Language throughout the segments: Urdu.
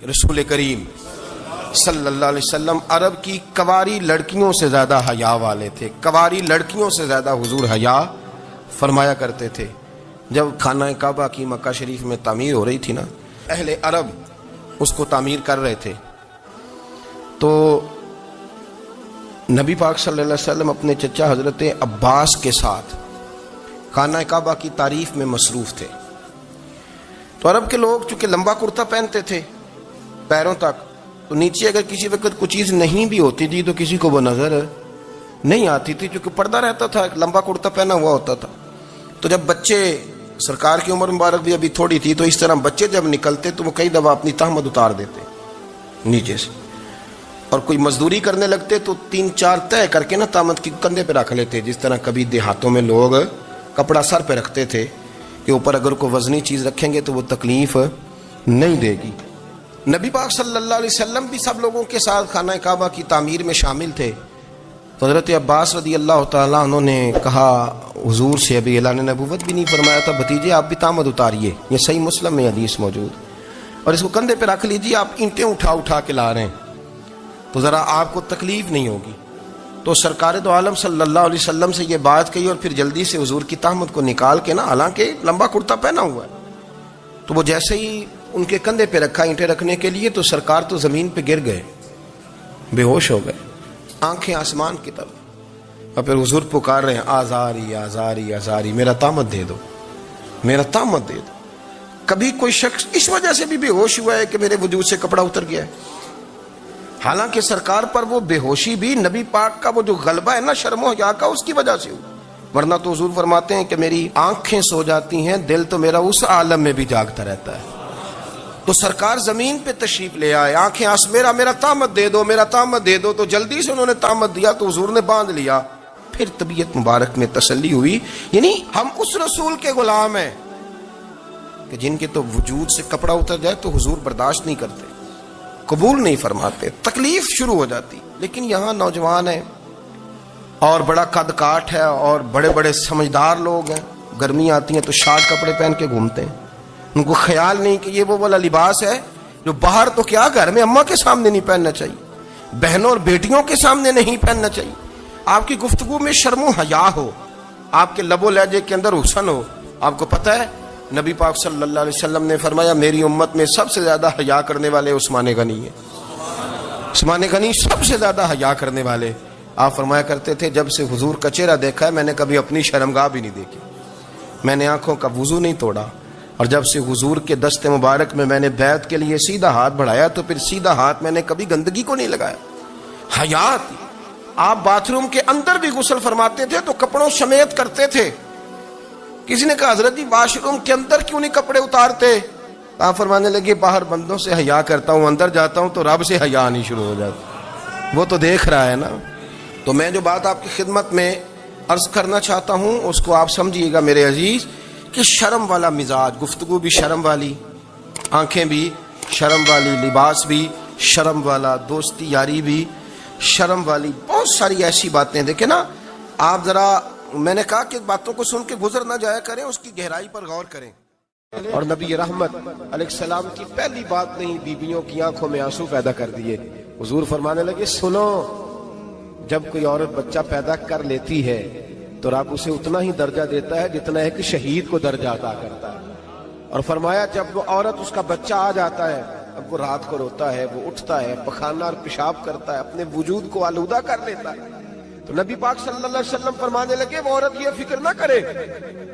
رسول کریم صلی اللہ علیہ وسلم عرب کی کواری لڑکیوں سے زیادہ حیا والے تھے. کواری لڑکیوں سے زیادہ حضور حیا فرمایا کرتے تھے. جب خانہ کعبہ کی مکہ شریف میں تعمیر ہو رہی تھی نا، اہل عرب اس کو تعمیر کر رہے تھے، تو نبی پاک صلی اللہ علیہ وسلم اپنے چچا حضرت عباس کے ساتھ خانہ کعبہ کی تعریف میں مصروف تھے. تو عرب کے لوگ چونکہ لمبا کرتا پہنتے تھے پیروں تک، تو نیچے اگر کسی وقت کوئی چیز نہیں بھی ہوتی تھی تو کسی کو وہ نظر نہیں آتی تھی، چونکہ پردہ رہتا تھا، ایک لمبا کرتا پہنا ہوا ہوتا تھا. تو جب بچے، سرکار کی عمر مبارک بھی ابھی تھوڑی تھی، تو اس طرح بچے جب نکلتے تو وہ کئی دفعہ اپنی تہمت اتار دیتے نیچے سے، اور کوئی مزدوری کرنے لگتے تو 3-4 طے کر کے نا تہمت کی کندھے پہ رکھ لیتے، جس طرح کبھی دیہاتوں میں لوگ کپڑا سر پہ رکھتے تھے کہ اوپر اگر کوئی وزنی چیز رکھیں گے تو وہ تکلیف نہیں دے گی. نبی پاک صلی اللہ علیہ وسلم بھی سب لوگوں کے ساتھ خانہ کعبہ کی تعمیر میں شامل تھے. تو حضرت عباس رضی اللہ تعالیٰ عنہ نے کہا حضور سے، ابھی اعلان نبوت بھی نہیں فرمایا تھا، بھتیجے آپ بھی تہمت اتاریے، یہ صحیح مسلم میں حدیث موجود، اور اس کو کندھے پہ رکھ لیجیے، آپ اینٹیں اٹھا اٹھا کے لا رہے ہیں تو ذرا آپ کو تکلیف نہیں ہوگی. تو سرکار دو عالم صلی اللہ علیہ وسلم سے یہ بات کہی، اور پھر جلدی سے حضور کی تہمت کو نکال کے نا، حالانکہ لمبا کرتا پہنا ہوا ہے، تو وہ جیسے ہی ان کے کندھے پہ رکھا اینٹیں رکھنے کے لیے، تو سرکار تو زمین پہ گر گئے، بے ہوش ہو گئے، آنکھیں آسمان کی طرف، اور پھر حضور پکار رہے ہیں آزاری آزاری آزاری، میرا تہمت دے دو، میرا تہمت دے دو. کبھی کوئی شخص اس وجہ سے بھی بے ہوش ہوا ہے کہ میرے وجود سے کپڑا اتر گیا ہے؟ حالانکہ سرکار پر وہ بے ہوشی بھی نبی پاک کا وہ جو غلبہ ہے نا شرم و حیا کا، اس کی وجہ سے ہوئی. ورنہ تو حضور فرماتے ہیں کہ میری آنکھیں سو جاتی ہیں، دل تو میرا اس عالم میں بھی جاگتا رہتا ہے. تو سرکار زمین پہ تشریف لے آئے، آنکھیں میرا تہمت دے دو، میرا تہمت دے دو. تو جلدی سے انہوں نے تہمت دیا تو حضور نے باندھ لیا. پھر طبیعت مبارک میں تسلی ہوئی. یعنی ہم اس رسول کے غلام ہیں کہ جن کے تو وجود سے کپڑا اتر جائے تو حضور برداشت نہیں کرتے، قبول نہیں فرماتے، تکلیف شروع ہو جاتی. لیکن یہاں نوجوان ہیں اور بڑا قد کاٹ ہے اور بڑے بڑے سمجھدار لوگ ہیں، گرمی آتی ہیں تو شارٹ کپڑے پہن کے گھومتے ہیں. ان کو خیال نہیں کہ یہ وہ والا لباس ہے جو باہر تو کیا گھر میں اماں کے سامنے نہیں پہننا چاہیے، بہنوں اور بیٹیوں کے سامنے نہیں پہننا چاہیے. آپ کی گفتگو میں شرم و حیا ہو، آپ کے لب و لہجے کے اندر حسن ہو. آپ کو پتہ ہے نبی پاک صلی اللہ علیہ وسلم نے فرمایا میری امت میں سب سے زیادہ حیا کرنے والے عثمان غنی ہیں. عثمان غنی سب سے زیادہ حیا کرنے والے. آپ فرمایا کرتے تھے جب سے حضور کا چہرہ دیکھا ہے میں نے کبھی اپنی شرمگاہ بھی نہیں دیکھی، میں نے آنکھوں کا وضو نہیں توڑا، اور جب سے حضور کے دست مبارک میں نے بیعت کے لیے سیدھا ہاتھ بڑھایا تو پھر سیدھا ہاتھ میں نے کبھی گندگی کو نہیں لگایا. حیات. آپ باتھ روم کے اندر بھی غسل فرماتے تھے تو کپڑوں سمیت کرتے تھے. کسی نے کہا حضرت جی واش روم کے اندر کیوں نہیں کپڑے اتارتے؟ آپ فرمانے لگے باہر بندوں سے حیا کرتا ہوں، اندر جاتا ہوں تو رب سے حیا نہیں شروع ہو جاتی، وہ تو دیکھ رہا ہے نا. تو میں جو بات آپ کی خدمت میں عرض کرنا چاہتا ہوں اس کو آپ سمجھیے گا میرے عزیز، کہ شرم والا مزاج، گفتگو بھی شرم والی، آنکھیں بھی شرم والی، لباس بھی شرم والا، دوستی یاری بھی شرم والی، بہت ساری ایسی باتیں. دیکھیں نا آپ ذرا، میں نے کہا کہ باتوں کو سن کے گزر نہ جایا کریں، اس کی گہرائی پر غور کریں. اور نبی رحمت علیہ السلام کی پہلی بات نہیں بیویوں کی آنکھوں میں آنسو پیدا کر دیے. حضور فرمانے لگے سنو، جب کوئی عورت بچہ پیدا کر لیتی ہے تو رب اسے اتنا ہی درجہ دیتا ہے جتنا ایک شہید کو درجہ عطا کرتا ہے. اور فرمایا جب وہ عورت اس کا بچہ آ جاتا ہے، اب وہ رات کو روتا ہے، وہ اٹھتا ہے، پخانہ اور پیشاب کرتا ہے، اپنے وجود کو آلودہ کر لیتا ہے، تو نبی پاک صلی اللہ علیہ وسلم فرمانے لگے وہ عورت یہ فکر نہ کرے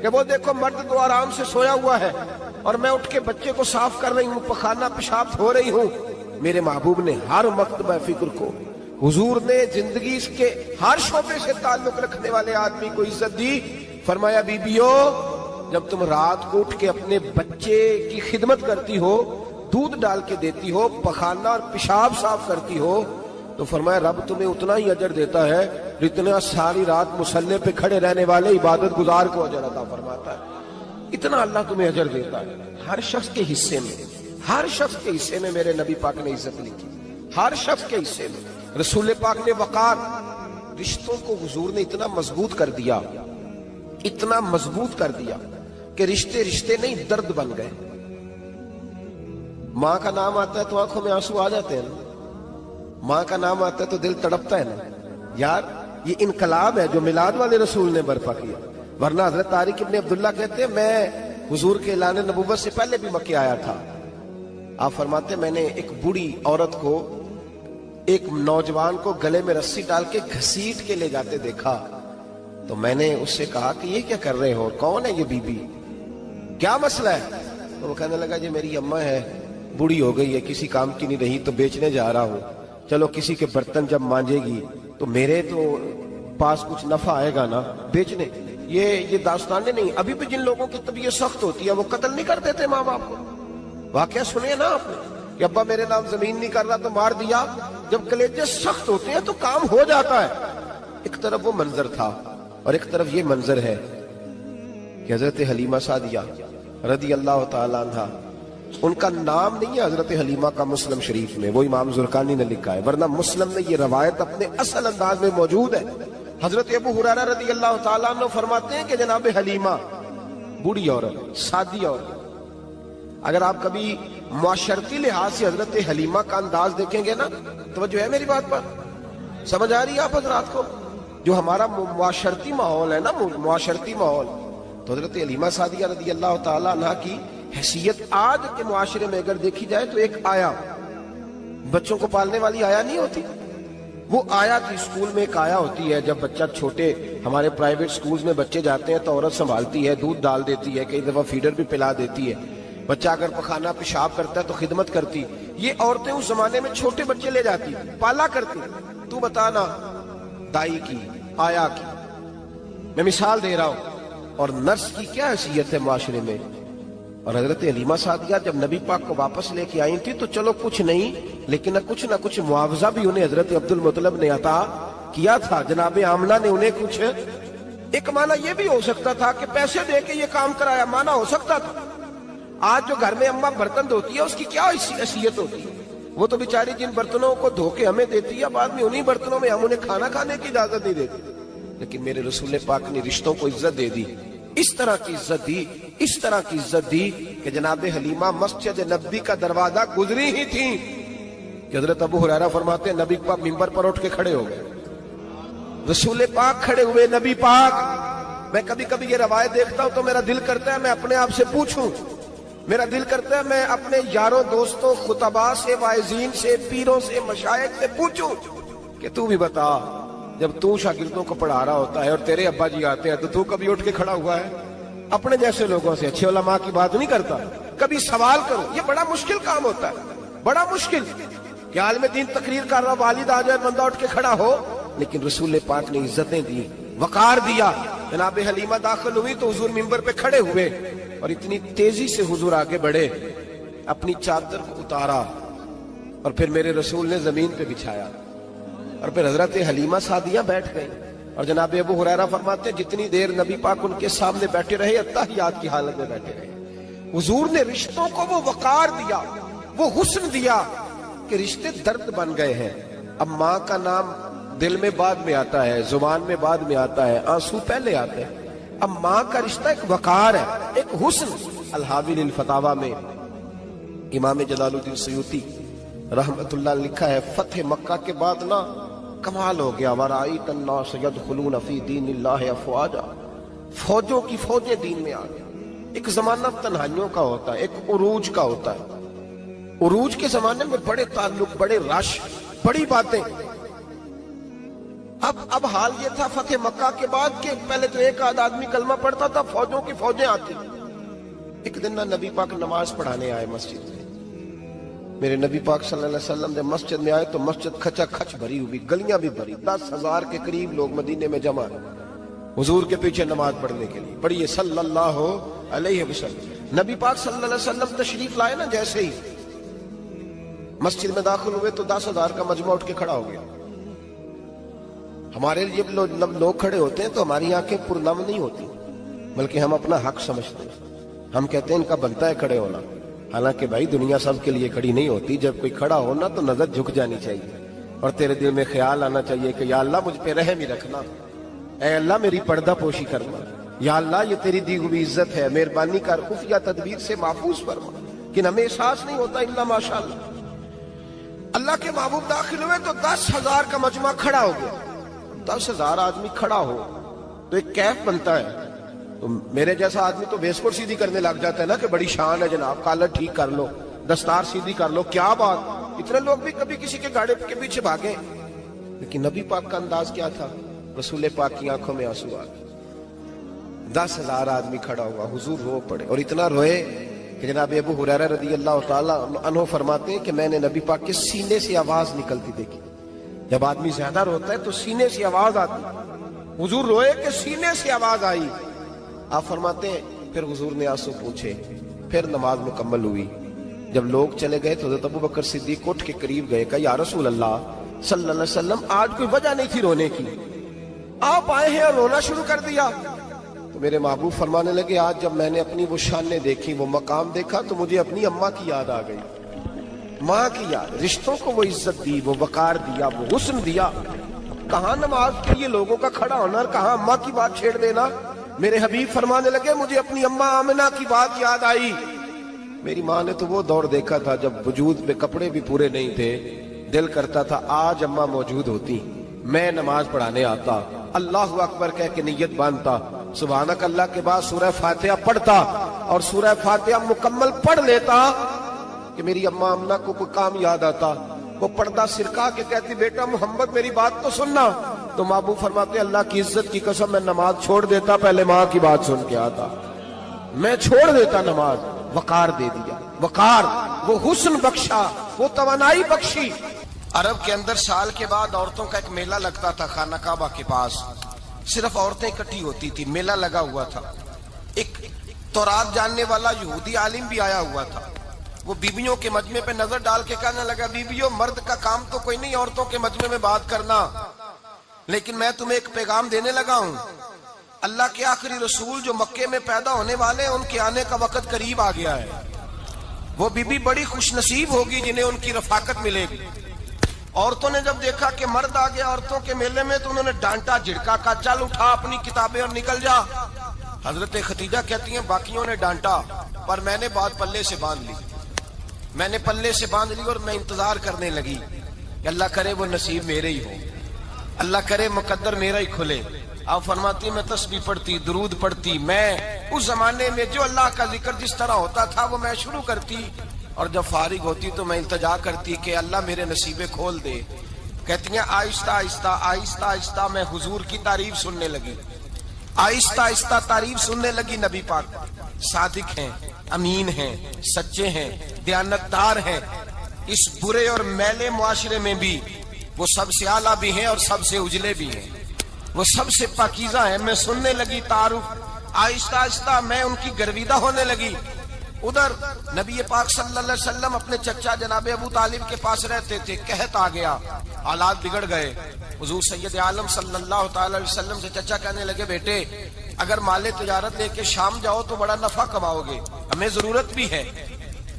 کہ وہ دیکھو مرد تو آرام سے سویا ہوا ہے اور میں اٹھ کے بچے کو صاف کر رہی ہوں، پخانہ پیشاب دھو رہی ہوں. میرے محبوب نے ہر مرتبہ فکر کو، حضور نے زندگی کے ہر شعبے سے تعلق رکھنے والے آدمی کو عزت دی. فرمایا بیبیو جب تم رات کو اٹھ کے اپنے بچے کی خدمت کرتی ہو، دودھ ڈال کے دیتی ہو، پخانہ اور پیشاب صاف کرتی ہو، تو فرمایا رب تمہیں اتنا ہی اجر دیتا ہے جتنا ساری رات مصلی پہ کھڑے رہنے والے عبادت گزار کو اجر عطا فرماتا ہے. اتنا اللہ تمہیں اجر دیتا ہے. ہر شخص کے حصے میں، ہر شخص کے حصے میں میرے نبی پاک نے عزت لکھی، ہر شخص کے حصے میں. رسول پاک نے وقار، رشتوں کو حضور نے اتنا مضبوط کر دیا، اتنا مضبوط کر دیا کہ رشتے نہیں درد بن گئے. ماں کا نام آتا ہے تو آنکھوں میں آنسو آ جاتے ہیں نا, ماں کا نام آتا ہے تو دل تڑپتا ہے نا. یار یہ انقلاب ہے جو میلاد والے رسول نے برپا کیا, ورنہ حضرت طارق ابن عبداللہ کہتے ہیں میں حضور کے اعلان نبوت سے پہلے بھی مکے آیا تھا. آپ فرماتے ہیں میں نے ایک بوڑھی عورت کو ایک نوجوان کو گلے میں رسی ڈال کے گھسیٹ کے لے جاتے دیکھا, تو میں نے اس سے کہا کہ یہ کیا کر رہے ہو, کون ہے یہ بی بی, کیا مسئلہ ہے؟ تو وہ کہنے لگا جی میری اماں ہے, بوڑھی ہو گئی ہے, کسی کام کی نہیں رہی, تو بیچنے جا رہا ہوں, چلو کسی کے برتن جب مانجے گی تو میرے تو پاس کچھ نفع آئے گا نا بیچنے. یہ داستانیں نہیں. ابھی بھی جن لوگوں کی طبیعت سخت ہوتی ہے وہ قتل نہیں کر دیتے ماں باپ کو. واقعہ سنے نا آپ نے کہ ابا میرے نام زمین نہیں کر رہا تو مار دیا. جب کلیجے سخت ہوتے ہیں تو کام ہو جاتا ہے. ایک طرف وہ منظر تھا اور ایک طرف یہ منظر ہے کہ حضرت حلیمہ سعدیہ رضی اللہ تعالیٰ عنہ, ان کا نام نہیں ہے حضرت حلیمہ کا مسلم شریف میں, وہ امام زرقانی نے لکھا ہے, ورنہ مسلم میں یہ روایت اپنے اصل انداز میں موجود ہے. حضرت ابو ہریرہ رضی اللہ تعالیٰ عنہ فرماتے ہیں کہ جناب حلیمہ بوڑھی عورت, سادی عورت. اگر آپ کبھی معاشرتی لحاظ سے حضرت حلیمہ کا انداز دیکھیں گے نا, توجہ ہے میری بات پر, سمجھ آ رہی ہے آپ حضرات کو؟ جو ہمارا معاشرتی ماحول ہے نا, معاشرتی ماحول, تو حضرت حلیمہ سعدیہ رضی اللہ تعالیٰ عنہ کی حیثیت آج کے معاشرے میں اگر دیکھی جائے تو ایک آیا, بچوں کو پالنے والی آیا نہیں ہوتی, وہ آیا تھی. اسکول میں ایک آیا ہوتی ہے, جب بچہ چھوٹے ہمارے پرائیویٹ سکولز میں بچے جاتے ہیں تو عورت سنبھالتی ہے, دودھ ڈال دیتی ہے, کئی دفعہ فیڈر بھی پلا دیتی ہے. بچہ اگر پخانہ پیشاب کرتا ہے تو خدمت کرتی. یہ عورتیں اس زمانے میں چھوٹے بچے لے جاتی, پالا کرتی. تو بتانا دائی کی, آیا کی, میں مثال دے رہا ہوں, اور نرس کی کیا حیثیت ہے معاشرے میں. اور حضرت حلیمہ سعدیہ جب نبی پاک کو واپس لے کے آئی تھی تو چلو کچھ نہیں, لیکن نہ کچھ معاوضہ بھی انہیں حضرت عبد المطلب نے عطا کیا تھا. جناب آمنہ نے انہیں کچھ, ایک معنی یہ بھی ہو سکتا تھا کہ پیسے دے کے یہ کام کرایا, معنی ہو سکتا تھا. آج جو گھر میں اماں برتن دھوتی ہے اس کی کیا حیثیت ہوتی ہے, وہ تو بیچاری جن برتنوں کو دھو کے ہمیں دیتی ہے, بعد میں انہی برتنوں میں ہم انہیں کھانا کھانے کی اجازت نہیں دیتے. لیکن میرے رسول پاک نے رشتوں کو عزت دے دی, اس طرح کی عزت دی, اس طرح کی عزت دی کہ جناب حلیمہ مسجد نبی کا دروازہ گزری ہی تھی کہ حضرت ابو ہریرہ فرماتے ہیں نبی پاک منبر پر اٹھ کے کھڑے ہو گئے. رسول پاک کھڑے ہوئے, نبی پاک. میں کبھی کبھی یہ روایت دیکھتا ہوں تو میرا دل کرتا ہے میں اپنے آپ سے پوچھوں, میرا دل کرتا ہے میں اپنے یاروں دوستوں خطباء سے, واعظین سے, پیروں سے, مشائخ سے پوچھوں کہ تو بھی بتا, جب تو شاگردوں کو پڑھا رہا ہوتا ہے اور تیرے ابا جی آتے ہیں تو کبھی اٹھ کے کھڑا ہوا ہے؟ اپنے جیسے لوگوں سے, اچھے علماء کی بات نہیں کرتا, کبھی سوال کرو. یہ بڑا مشکل کام ہوتا ہے, بڑا مشکل کہ عالم دین تقریر کر رہا, والد آ جائے, بندہ اٹھ کے کھڑا ہو. لیکن رسول پاک نے عزتیں دی, وقار دیا. جناب حلیمہ داخل ہوئی تو حضور منبر پہ کھڑے ہوئے اور اتنی تیزی سے حضور آگے بڑھے, اپنی چادر کو اتارا اور پھر میرے رسول نے زمین پہ بچھایا, اور پھر حضرت حلیمہ سعدیہ بیٹھ گئی. اور جناب ابو ہریرہ فرماتے ہیں جتنی دیر نبی پاک ان کے سامنے بیٹھے رہے, اتحیات کی حالت میں بیٹھے رہے. حضور نے رشتوں کو وہ وقار دیا, وہ حسن دیا کہ رشتے درد بن گئے ہیں. اب ماں کا نام دل میں بعد میں آتا ہے, زبان میں بعد میں آتا ہے, آنسو پہلے آتے ہیں. اب ماں کا رشتہ ایک وقار ہے, ایک حسن. الحاوی للفتاوی میں امام جلال الدین سیوطی رحمت اللہ لکھا ہے, فتح مکہ کے بعد نا کمال ہو گیا. وَرَأَيْتَ النَّاسَ يَدْخُلُونَ فِي دِينِ اللَّهِ أَفْوَاجًا, فوجوں کی فوجیں دین میں آ گئی. ایک زمانہ تنہائیوں کا ہوتا ہے, ایک عروج کا ہوتا ہے. عروج کے زمانے میں بڑے تعلق, بڑے رش, بڑی باتیں. اب حال یہ تھا فتح مکہ کے بعد کہ پہلے تو ایک آدھ آدمی کلمہ پڑھتا تھا, فوجوں کی فوجیں آتی. ایک دن نبی پاک نماز پڑھانے آئے مسجد میں. میرے نبی پاک صلی اللہ علیہ وسلم جب مسجد میں آئے تو مسجد کھچا کھچ بھری ہوئی, گلیاں بھی بھری, 10,000 کے قریب لوگ مدینے میں جمع حضور کے پیچھے نماز پڑھنے کے لیے. پڑھیے صلی اللہ علیہ وسلم. نبی پاک صلی اللہ علیہ وسلم تشریف لائے نا, جیسے ہی مسجد میں داخل ہوئے تو 10,000 کا مجمع اٹھ کے کھڑا ہو گیا. ہمارے لیے لوگ کھڑے ہوتے ہیں تو ہماری آنکھیں پرنم نہیں ہوتی, بلکہ ہم اپنا حق سمجھتے ہیں. ہم کہتے ہیں ان کا بنتا ہے کھڑے ہونا, حالانکہ بھائی دنیا سب کے لیے کھڑی نہیں ہوتی. جب کوئی کھڑا ہونا تو نظر جھک جانی چاہیے اور تیرے دل میں خیال آنا چاہیے کہ یا اللہ مجھ پہ رحم ہی رکھنا, اے اللہ میری پردہ پوشی کرنا, یا اللہ یہ تیری دی ہوئی عزت ہے, مہربانی کر خفیہ تدبیر سے محفوظ فرما. لیکن ہمیں احساس نہیں ہوتا الا ماشاءاللہ۔ اللہ کے محبوب داخل ہوئے تو 10,000 کا مجمع کھڑا ہو گیا۔ 10,000 آدمی کھڑا ہو تو ایک کیف بنتا ہے، تو میرے جیسا آدمی تو ویسکوٹ سیدھی کرنے لگ جاتا ہے نا کہ بڑی شان ہے جناب، کالر ٹھیک کر لو، دستار سیدھی کر لو، کیا بات۔ اتنے لوگ بھی کبھی کسی کے گاڑی کے پیچھے بھاگے، لیکن نبی پاک کا انداز کیا تھا؟ رسول پاک کی آنکھوں میں آنسو آ گئے۔ 10,000 آدمی کھڑا ہوا، حضور رو پڑے، اور اتنا روئے کہ جناب ابو ہریرہ رضی اللہ تعالیٰ عنہ فرماتے ہیں کہ میں نے نبی پاک کے سینے سے آواز نکلتی دیکھی۔ جب آدمی زیادہ روتا ہے تو سینے سے آواز آتی، حضور روئے کہ سینے سے آواز آئی۔ آپ فرماتے ہیں پھر حضور نے آنسو پوچھے، پھر نماز مکمل ہوئی۔ جب لوگ چلے گئے تو حضرت ابو بکر صدیق اٹھ کے قریب گئے، کہا یا رسول اللہ صلی اللہ علیہ وسلم، آج کوئی وجہ نہیں تھی رونے کی، آپ آئے ہیں اور رونا شروع کر دیا۔ تو میرے محبوب فرمانے لگے آج جب میں نے اپنی وہ شانیں دیکھی، وہ مقام دیکھا، تو مجھے اپنی اماں کی یاد آ گئی، ماں کی یاد، رشتوں کو وہ عزت دی، وہ وقار دیا، وہ حسن دیا۔ کہاں نماز کے لیے لوگوں کا کھڑا ہونا اور کہاں اماں کی بات چھیڑ دینا۔ میرے حبیب فرمانے لگے مجھے اپنی اماں آمنہ کی بات یاد آئی۔ میری ماں نے تو وہ دور دیکھا تھا جب وجود میں کپڑے بھی پورے نہیں تھے، دل کرتا تھا آج اماں موجود ہوتی، میں نماز پڑھانے آتا، اللہ اکبر کہہ کے نیت باندھتا، سبحانک اللہ کے بعد سورہ فاتحہ پڑھتا، اور سورہ فاتحہ مکمل پڑھ لیتا کہ میری اماں آمنہ کو کوئی کام یاد آتا، وہ پردہ سرکا کے کہتی بیٹا محمد میری بات تو سننا، تو محبوب فرماتے اللہ کی عزت کی قسم میں نماز چھوڑ دیتا، پہلے ماں کی بات سن کے آتا، میں چھوڑ دیتا نماز۔ وقار دے دیا، وقار، وہ حسن بخشا، وہ توانائی بخشی۔ عرب کے اندر سال کے بعد عورتوں کا ایک میلہ لگتا تھا خانہ کعبہ کے پاس، صرف عورتیں اکٹھی ہوتی تھی، میلہ لگا ہوا تھا۔ ایک تورات جاننے والا یہودی عالم بھی آیا ہوا تھا، وہ بیویوں کے مجمع پہ نظر ڈال کے کہنے لگا بیویوں مرد کا کام تو کوئی نہیں عورتوں کے مجمع میں بات کرنا، لیکن میں تمہیں ایک پیغام دینے لگا ہوں، اللہ کے آخری رسول جو مکے میں پیدا ہونے والے ہیں ان کے آنے کا وقت قریب آ گیا ہے، وہ بیوی بڑی خوش نصیب ہوگی جنہیں ان کی رفاقت ملے گی۔ عورتوں نے جب دیکھا کہ مرد آ گیا عورتوں کے میلے میں تو انہوں نے ڈانٹا جھڑکا، کہا چل اٹھا اپنی کتابیں اور نکل جا۔ حضرت خدیجہ کہتی ہیں باقیوں نے ڈانٹا پر میں نے بات پلے سے باندھ لی، میں نے پلے سے باندھ لی اور میں انتظار کرنے لگی کہ اللہ کرے وہ نصیب میرے ہی ہو، اللہ کرے مقدر میرا ہی کھلے۔ آپ فرماتی میں تسبیح پڑھتی، درود پڑھتی، میں اس زمانے میں جو اللہ کا ذکر جس طرح ہوتا تھا وہ میں شروع کرتی، اور جب فارغ ہوتی تو میں التجا کرتی کہ اللہ میرے نصیبے کھول دے۔ کہتی ہیں آہستہ آہستہ آہستہ آہستہ میں حضور کی تعریف سننے لگی، آہستہ آہستہ تعریف سننے لگی۔ نبی پاک صادق ہیں، امین ہیں، سچے ہیں، دیانتدار ہیں، اس برے اور میلے معاشرے میں بھی وہ سب سے اعلیٰ بھی ہیں اور سب سے اجلے بھی ہیں، وہ سب سے پاکیزہ ہیں۔ میں سننے لگی تعارف، آہستہ آہستہ میں ان کی گرویدہ ہونے لگی۔ ادھر نبی پاک صلی اللہ علیہ وسلم اپنے چچا جناب ابو طالب کے پاس رہتے تھے، قحط آ گیا، حالات بگڑ گئے۔ حضور سید عالم صلی اللہ تعالی علیہ وسلم سے چچا کہنے لگے بیٹے اگر مال تجارت لے کے شام جاؤ تو بڑا نفع کماؤ گے، ہمیں ضرورت بھی ہے،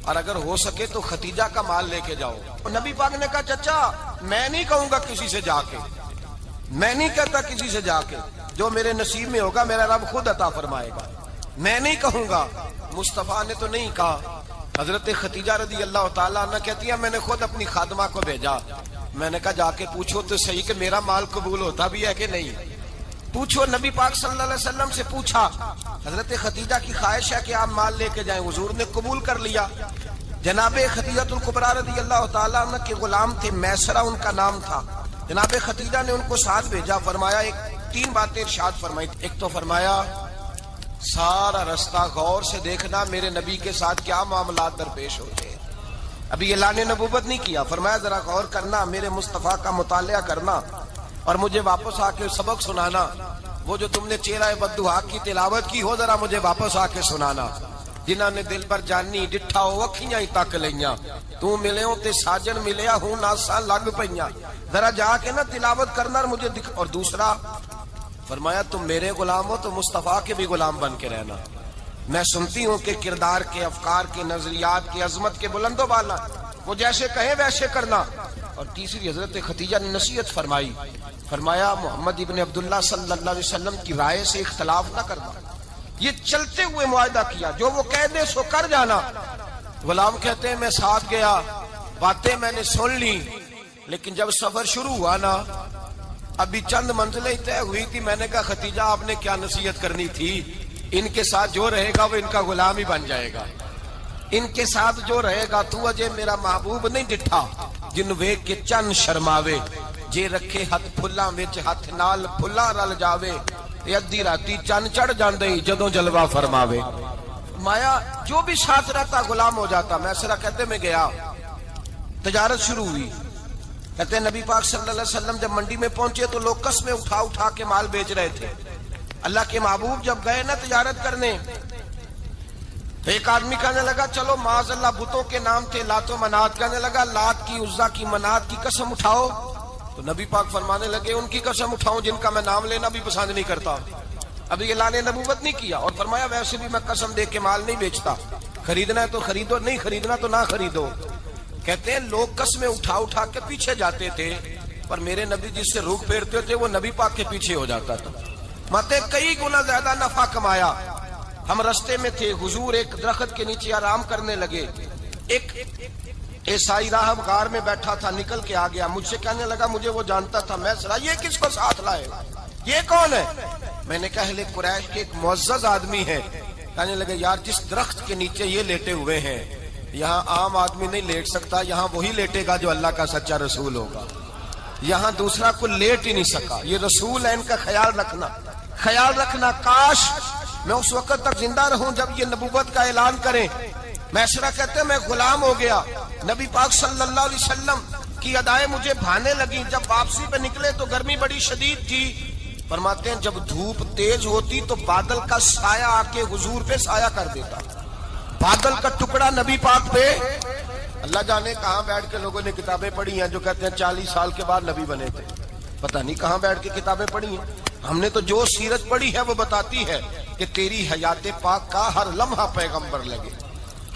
اور اگر ہو سکے تو ختیجہ کا مال لے کے جاؤ۔ نبی پاک نے کہا چچا میں نہیں کہوں گا کسی سے جا کے، میں نہیں کہتا کسی سے جا کے، جو میرے نصیب میں ہوگا میرا رب خود عطا فرمائے گا، میں نہیں کہوں گا۔ مصطفیٰ نے تو نہیں کہا۔ حضرت خدیجہ رضی اللہ تعالیٰ عنہ کہتی ہے میں نے خود اپنی خادمہ کو بھیجا، میں نے کہا جا کے پوچھو تو صحیح کہ میرا مال قبول ہوتا بھی ہے کہ نہیں، پوچھو۔ نبی پاک صلی اللہ علیہ وسلم سے پوچھا، حضرت خدیجہ کی خواہش ہے کہ آپ مال لے کے جائیں، حضور نے قبول کر لیا۔ جناب خدیجہ الکبریٰ رضی اللہ تعالیٰ عنہ کے غلام تھے، میسرہ ان کا نام تھا، جناب خدیجہ نے ان کو ساتھ بھیجا، فرمایا تین باتیں ارشاد فرمائی۔ ایک تو فرمایا سارا رستہ غور سے دیکھنا میرے نبی کے ساتھ کیا معاملات درپیش ہوتے ہیں، ابھی اعلان نبوت نہیں کیا، فرمایا ذرا غور کرنا، میرے مصطفیٰ کا مطالعہ کرنا اور مجھے واپس آ کے سبق سنانا، وہ جو تم نے چہرہ بددعا کی تلاوت کی ہو ذرا مجھے واپس آ کے سنانا، جنہاں نے دل پر جانی ڈٹھا ہو اکھیاں ہی تک لیاں، تو ملے ہو تے ساجن ملیا ہوں ناساں لگ پئیاں، ذرا جا کے نا تلاوت کرنا اور مجھے دکھ۔ اور دوسرا فرمایا تم میرے غلام ہو تو مصطفیٰ کے بھی غلام بن کے رہنا، میں سنتی ہوں کہ کردار کے، افکار کے، نظریات کے، عظمت کے بلند و بالا، وہ جیسے کہیں ویسے کرنا۔ اور تیسری حضرت خدیجہ نے نصیحت فرمائی، فرمایا محمد ابن عبداللہ صلی اللہ علیہ وسلم کی رائے سے اختلاف نہ کرنا، یہ چلتے ہوئے معاہدہ کیا، جو وہ کہہ دے سو کر جانا۔ غلام کہتے ہیں میں ساتھ گیا، باتیں میں نے سن لی، لیکن جب سفر شروع ہوا نا، ابھی چند منزلیں طے ہوئی تھی، میں نے کہا ختیجہ آپ نے کیا نصیحت کرنی تھی، ان کے ساتھ جو رہے گا وہ ان کا غلام ہی بن جائے گا، ان کے ساتھ جو رہے گا تو اجے میرا محبوب نہیں ڈٹھا جن ویکھ کے چن شرماوے، جے رکھے ہاتھ پھلاں وچ ہاتھ نال پھلاں رل جاوے، تے ادھی راتی چن چڑھ جاندے جدوں جلوہ فرماوے۔ مایا جو بھی ساتھ رہتا غلام ہو جاتا۔ میسرہ کہتے میں گیا، تجارت شروع ہوئی، کہتے ہیں نبی پاک صلی اللہ علیہ وسلم جب منڈی میں پہنچے تو لوگ قسمیں اٹھا اٹھا کے مال بیچ رہے تھے۔ اللہ کے محبوب جب گئے نا تجارت کرنے تو ایک آدمی کہنے لگا چلو معاذ اللہ بتوں کے نام تھے لات و منات، کہنے لگا لات کی عزا کی منات کی قسم اٹھاؤ، تو نبی پاک فرمانے لگے ان کی قسم اٹھاؤں جن کا میں نام لینا بھی پسند نہیں کرتا۔ ابھی اعلان نبوت نہیں کیا، اور فرمایا ویسے بھی میں قسم دے کے مال نہیں بیچتا، خریدنا ہے تو خریدو، نہیں خریدنا تو نہ خریدو۔ کہتے ہیں لوگ قسمیں اٹھا اٹھا کے پیچھے جاتے تھے، پر میرے نبی جس سے روک پھیرتے تھے وہ نبی پاک کے پیچھے ہو جاتا تھا۔ ماتے کئی گنا زیادہ نفع کمایا۔ ہم رستے میں تھے، حضور ایک درخت کے نیچے آرام کرنے لگے، ایک عیسائی راہب غار میں بیٹھا تھا، نکل کے آ گیا، مجھ سے کہنے لگا مجھے وہ جانتا تھا، میں سنا یہ کس کو ساتھ لائے، یہ کون ہے؟ میں نے کہا اہل قریش کے ایک معزز آدمی ہے۔ کہنے لگے یار جس درخت کے نیچے یہ لیٹے ہوئے ہیں یہاں عام آدمی نہیں لیٹ سکتا، یہاں وہی لیٹے گا جو اللہ کا سچا رسول ہوگا، یہاں دوسرا کوئی لیٹ ہی نہیں سکا، یہ رسول ہے، ان کا خیال رکھنا، خیال رکھنا۔ کاش میں اس وقت تک زندہ رہوں جب یہ نبوت کا اعلان کریں۔ میسرہ کہتے ہیں میں غلام ہو گیا، نبی پاک صلی اللہ علیہ وسلم کی ادائیں مجھے بھانے لگی۔ جب واپسی پہ نکلے تو گرمی بڑی شدید تھی، فرماتے ہیں جب دھوپ تیز ہوتی تو بادل کا سایہ آ کے حضور پہ سایہ کر دیتا، بادل کا ٹکڑا نبی پاک پہ۔ اللہ جانے کہاں بیٹھ کے لوگوں نے کتابیں پڑھی ہیں جو کہتے ہیں 40 سال کے بعد نبی بنے تھے، پتہ نہیں کہاں بیٹھ کے کتابیں پڑھی ہیں۔ ہم نے تو جو سیرت پڑھی ہے وہ بتاتی ہے کہ تیری حیات پاک کا ہر لمحہ پیغمبر لگے،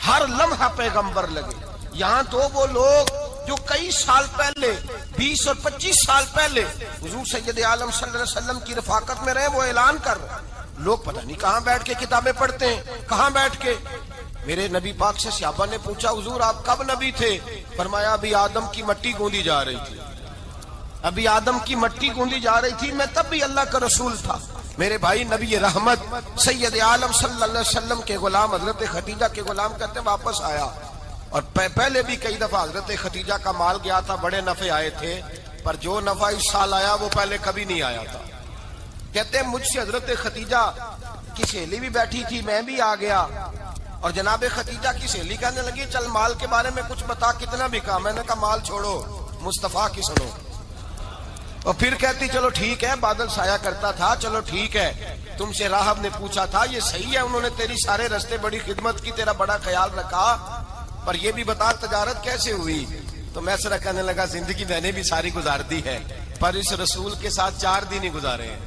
ہر لمحہ پیغمبر لگے۔ یہاں تو وہ لوگ جو کئی سال پہلے 20 اور 25 سال پہلے حضور سید عالم صلی اللہ علیہ وسلم کی رفاقت میں رہے وہ اعلان کر رہے ہیں، لوگ پتہ نہیں کہاں بیٹھ کے کتابیں پڑھتے ہیں، کہاں بیٹھ کے۔ میرے نبی پاک سے صحابہ نے پوچھا حضور آپ کب نبی تھے؟ فرمایا ابھی آدم کی مٹی گوندی جا رہی تھی، ابھی آدم کی مٹی گوندی جا رہی تھی، میں تب بھی اللہ کا رسول تھا۔ میرے بھائی نبی رحمت سید عالم صلی اللہ علیہ وسلم کے غلام حضرت ختیجہ کے غلام کہتے ہیں واپس آیا، اور پہلے بھی کئی دفعہ حضرت ختیجہ کا مال گیا تھا، بڑے نفع آئے تھے، پر جو نفع اس سال آیا وہ پہلے کبھی نہیں آیا تھا۔ کہتے ہیں مجھ سے حضرت ختیجہ کی سہیلی بھی بیٹھی تھی، میں بھی آ گیا، اور جناب ختیجہ کی سہیلی کہنے لگی چل مال کے بارے میں کچھ بتا، کتنا بکا؟ میں نے کہا مال چھوڑو مصطفیٰ کی سنو، اور پھر کہتی چلو ٹھیک ہے، بادل سایہ کرتا تھا، چلو ٹھیک ہے، تم سے راہب نے پوچھا تھا یہ صحیح ہے، انہوں نے تیری سارے رستے بڑی خدمت کی، تیرا بڑا خیال رکھا، پر یہ بھی بتا تجارت کیسے ہوئی؟ تو میسرہ کہنے لگا زندگی میں نے بھی ساری گزار دی ہے، پر اس رسول کے ساتھ 4 دن ہی گزارے ہیں،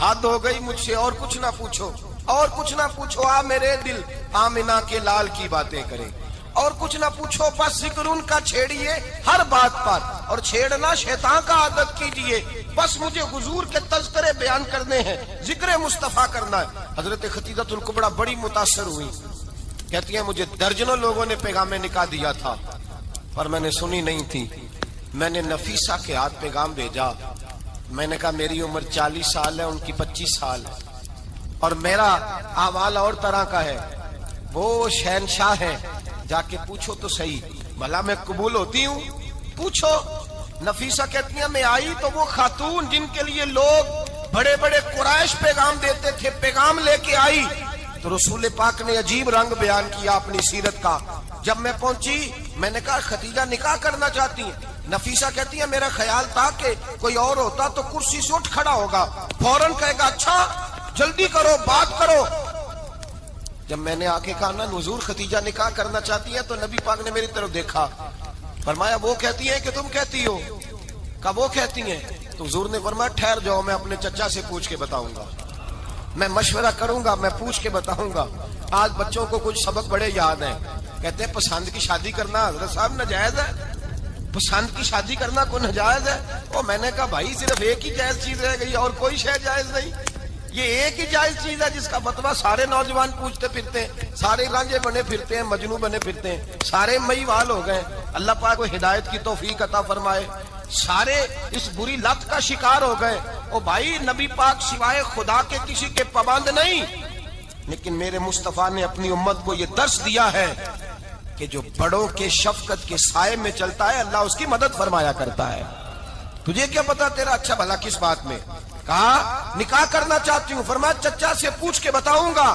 حد ہو گئی مجھ سے، اور کچھ نہ پوچھو، اور کچھ نہ پوچھو، آ میرے دل آمنہ کے لال کی باتیں کرے، اور کچھ نہ پوچھو، بس ذکر ان کا چھیڑیے ہر بات پر، اور چھیڑنا شیطان کا عادت کیجئے، بس مجھے حضور کے تذکرے بیان کرنے ہیں، ذکر مصطفیٰ کرنا ہے۔ حضرت ختیجہ الکبریٰ بڑی متاثر ہوئی، کہتی ہیں مجھے درجنوں لوگوں نے پیغام نکاح دیا تھا پر میں نے سنی نہیں تھی، میں نے نفیسہ کے ہاتھ پیغام بھیجا، میں نے کہا میری عمر 40 سال ہے، ان کی 25 سال ہے، اور میرا احوال اور طرح کا ہے، وہ شہنشاہ ہے، جا کے پوچھو تو صحیح، بھلا میں قبول ہوتی ہوں؟ پوچھو۔ نفیسہ کہتی ہیں میں آئی تو وہ خاتون جن کے لیے لوگ بڑے بڑے قریش پیغام دیتے تھے پیغام لے کے آئی، تو رسول پاک نے عجیب رنگ بیان کیا اپنی سیرت کا۔ جب میں پہنچی میں نے کہا ختیجہ نکاح کرنا چاہتی ہیں؟ نفیسہ کہتی ہے میرا خیال تھا کہ کوئی اور ہوتا تو کرسی سے اٹھ کھڑا ہوگا، فوراً کہے گا اچھا جلدی کرو بات کرو۔ جب میں نے آ کے کہا نا حضور ختیجہ نکاح کرنا چاہتی ہے، تو نبی پاک نے میری طرف دیکھا، فرمایا وہ کہتی ہیں کہ تم کہتی ہو؟ کہا وہ کہتی ہیں، تو حضور نے فرمایا ٹھہر جاؤ میں اپنے چچا سے پوچھ کے بتاؤں گا، میں مشورہ کروں گا، میں پوچھ کے بتاؤں گا۔ آج بچوں کو کچھ سبق بڑے یاد ہیں، کہتے ہیں پسند کی شادی کرنا حضرت صاحب ناجائز ہے، پسند کی شادی کرنا کوئی ناجائز ہے؟ اور میں نے کہا بھائی صرف ایک ہی جائز چیز رہ گئی اور کوئی شے جائز نہیں، یہ ایک ہی جائز چیز ہے جس کا فتویٰ سارے نوجوان پوچھتے پھرتے ہیں، سارے رانجے بنے پھرتے ہیں، مجنوں بنے پھرتے ہیں، سارے مئی وال ہو گئے۔ اللہ پاک کو ہدایت کی توفیق عطا فرمائے۔ سارے اس بری لت کا شکار ہو گئے۔ او بھائی، نبی پاک سوائے خدا کے کسی کے پابند نہیں، لیکن میرے مصطفیٰ نے اپنی امت کو یہ درس دیا ہے کہ جو بڑوں کے شفقت کے سائے میں چلتا ہے اللہ اس کی مدد فرمایا کرتا ہے۔ تجھے کیا پتا تیرا اچھا بھلا کس بات میں؟ کہا نکاح کرنا چاہتی ہوں، فرمایا چچا سے پوچھ کے بتاؤں گا۔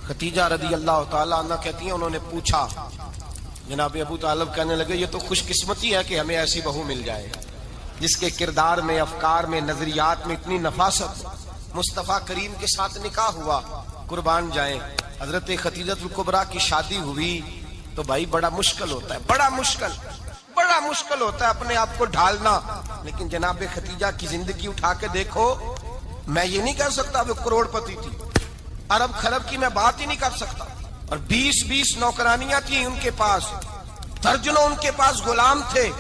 خدیجہ رضی اللہ تعالی عنہ کہتی ہیں انہوں نے پوچھا، جناب ابو طالب کہنے لگے یہ تو خوش قسمتی ہے کہ ہمیں ایسی بہو مل جائے جس کے کردار میں، افکار میں، نظریات میں اتنی نفاست۔ مصطفیٰ کریم کے ساتھ نکاح ہوا، قربان جائیں۔ حضرت خدیجہ الکبریٰ کی شادی ہوئی تو بھائی بڑا مشکل ہوتا ہے، بڑا مشکل ہوتا ہے اپنے آپ کو ڈھالنا، لیکن جناب خدیجہ کی زندگی اٹھا کے دیکھو۔ میں یہ نہیں کہہ سکتا وہ کروڑ پتی تھی، ارب خرب کی میں بات ہی نہیں کر سکتا، اور 20 نوکرانیاں تھیں ان کے پاس، درجنوں ان کے پاس غلام تھے،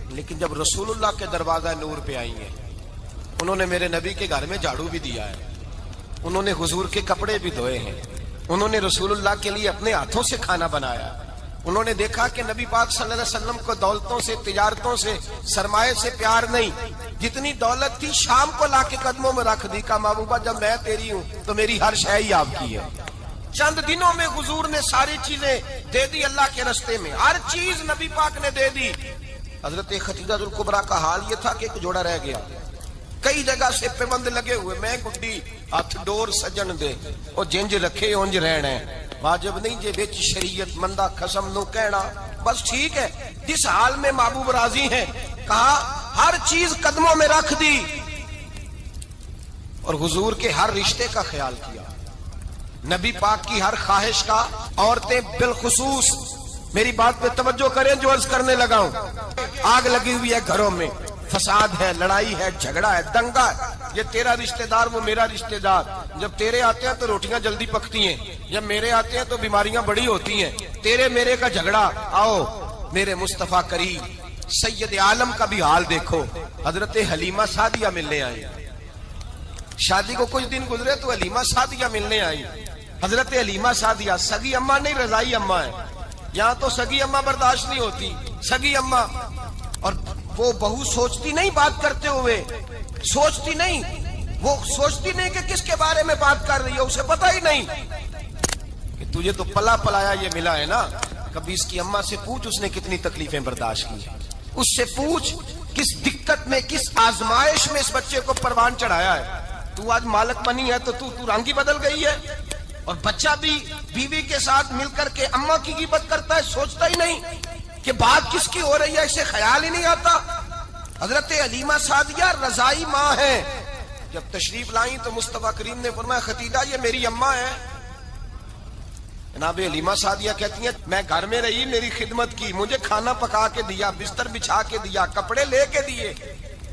لیکن جب رسول اللہ کے دروازہ نور پہ آئی ہیں، انہوں نے میرے نبی کے گھر میں جھاڑو بھی دیا ہے، انہوں نے حضور کے کپڑے بھی دھوئے ہیں، انہوں نے رسول اللہ کے لیے اپنے ہاتھوں سے کھانا بنایا، انہوں نے دیکھا کہ نبی پاک صلی اللہ علیہ وسلم کو دولتوں سے، تجارتوں سے، سرمایہ سے پیار نہیں، جتنی دولت تھی شام کو لا کے قدموں میں رکھ دی، کہا محبوبہ جب میں تیری ہوں تو میری ہر شے ہی آپ کی ہے۔ چند دنوں میں حضور نے ساری چیزیں دے دی اللہ کے رستے میں، ہر چیز نبی پاک نے دے دی۔ حضرت خدیجہ الکبریٰ کا حال یہ تھا کہ ایک جوڑا رہ گیا، کئی جگہ سے پیوند لگے ہوئے، میں گڈی ہاتھ ڈور سجن دے او جنج رکھے اونج رہنا ہے، واجب نہیں جے بیچ شریعت مندہ قسم نو کہنا، بس ٹھیک ہے جس حال میں محبوب راضی ہیں۔ کہا ہر چیز قدموں میں رکھ دی اور حضور کے ہر رشتے کا خیال کیا، نبی پاک کی ہر خواہش کا۔ عورتیں بالخصوص میری بات پہ توجہ کریں جو عرض کرنے لگا ہوں، آگ لگی ہوئی ہے گھروں میں، فساد ہے، لڑائی ہے، جھگڑا ہے، دنگا ہے، یہ تیرا رشتہ دار وہ میرا رشتہ دار، جب تیرے آتے ہیں تو روٹیاں جلدی پکتی ہیں، جب میرے آتے ہیں تو بیماریاں بڑی ہوتی ہیں، تیرے میرے کا جھگڑا۔ آؤ میرے مصطفیٰ کریم سید عالم کا بھی حال دیکھو، حضرت حلیمہ سعدیہ ملنے آئی، شادی کو کچھ دن گزرے تو حلیمہ سعدیہ ملنے آئی۔ حضرت حلیمہ سعدیہ سگی اماں نہیں، رضائی اماں ہے، یہاں تو سگی اماں برداشت نہیں ہوتی، سگی اماں، اور وہ بہو سوچتی نہیں بات کرتے ہوئے، سوچتی نہیں، وہ سوچتی نہیں کہ کس کے بارے میں بات کر رہی ہے، اسے پتہ ہی نہیں کہ تجھے تو پلا پلایا یہ ملا ہے نا۔ کبھی اس کی اماں سے پوچھ اس نے کتنی تکلیفیں برداشت کی، اس سے پوچھ کس دقت میں، کس آزمائش میں اس بچے کو پروان چڑھایا ہے۔ تو آج مالک بنی ہے تو تو رنگ ہی بدل گئی ہے، اور بچہ بھی بیوی کے ساتھ مل کر کے اماں کی غیبت کرتا ہے، سوچتا ہی نہیں کہ بات کس کی ہو رہی ہے، اسے خیال ہی نہیں آتا۔ حضرت حلیمہ سعدیہ رضائی ماں ہے، جب تشریف لائیں تو مصطفیٰ کریم نے فرمایا خدیجہ یہ میری اماں ہے۔ جناب حلیمہ سعدیہ کہتی ہیں میں گھر میں رہی، میری خدمت کی، مجھے کھانا پکا کے دیا، بستر بچھا کے دیا، کپڑے لے کے دیے،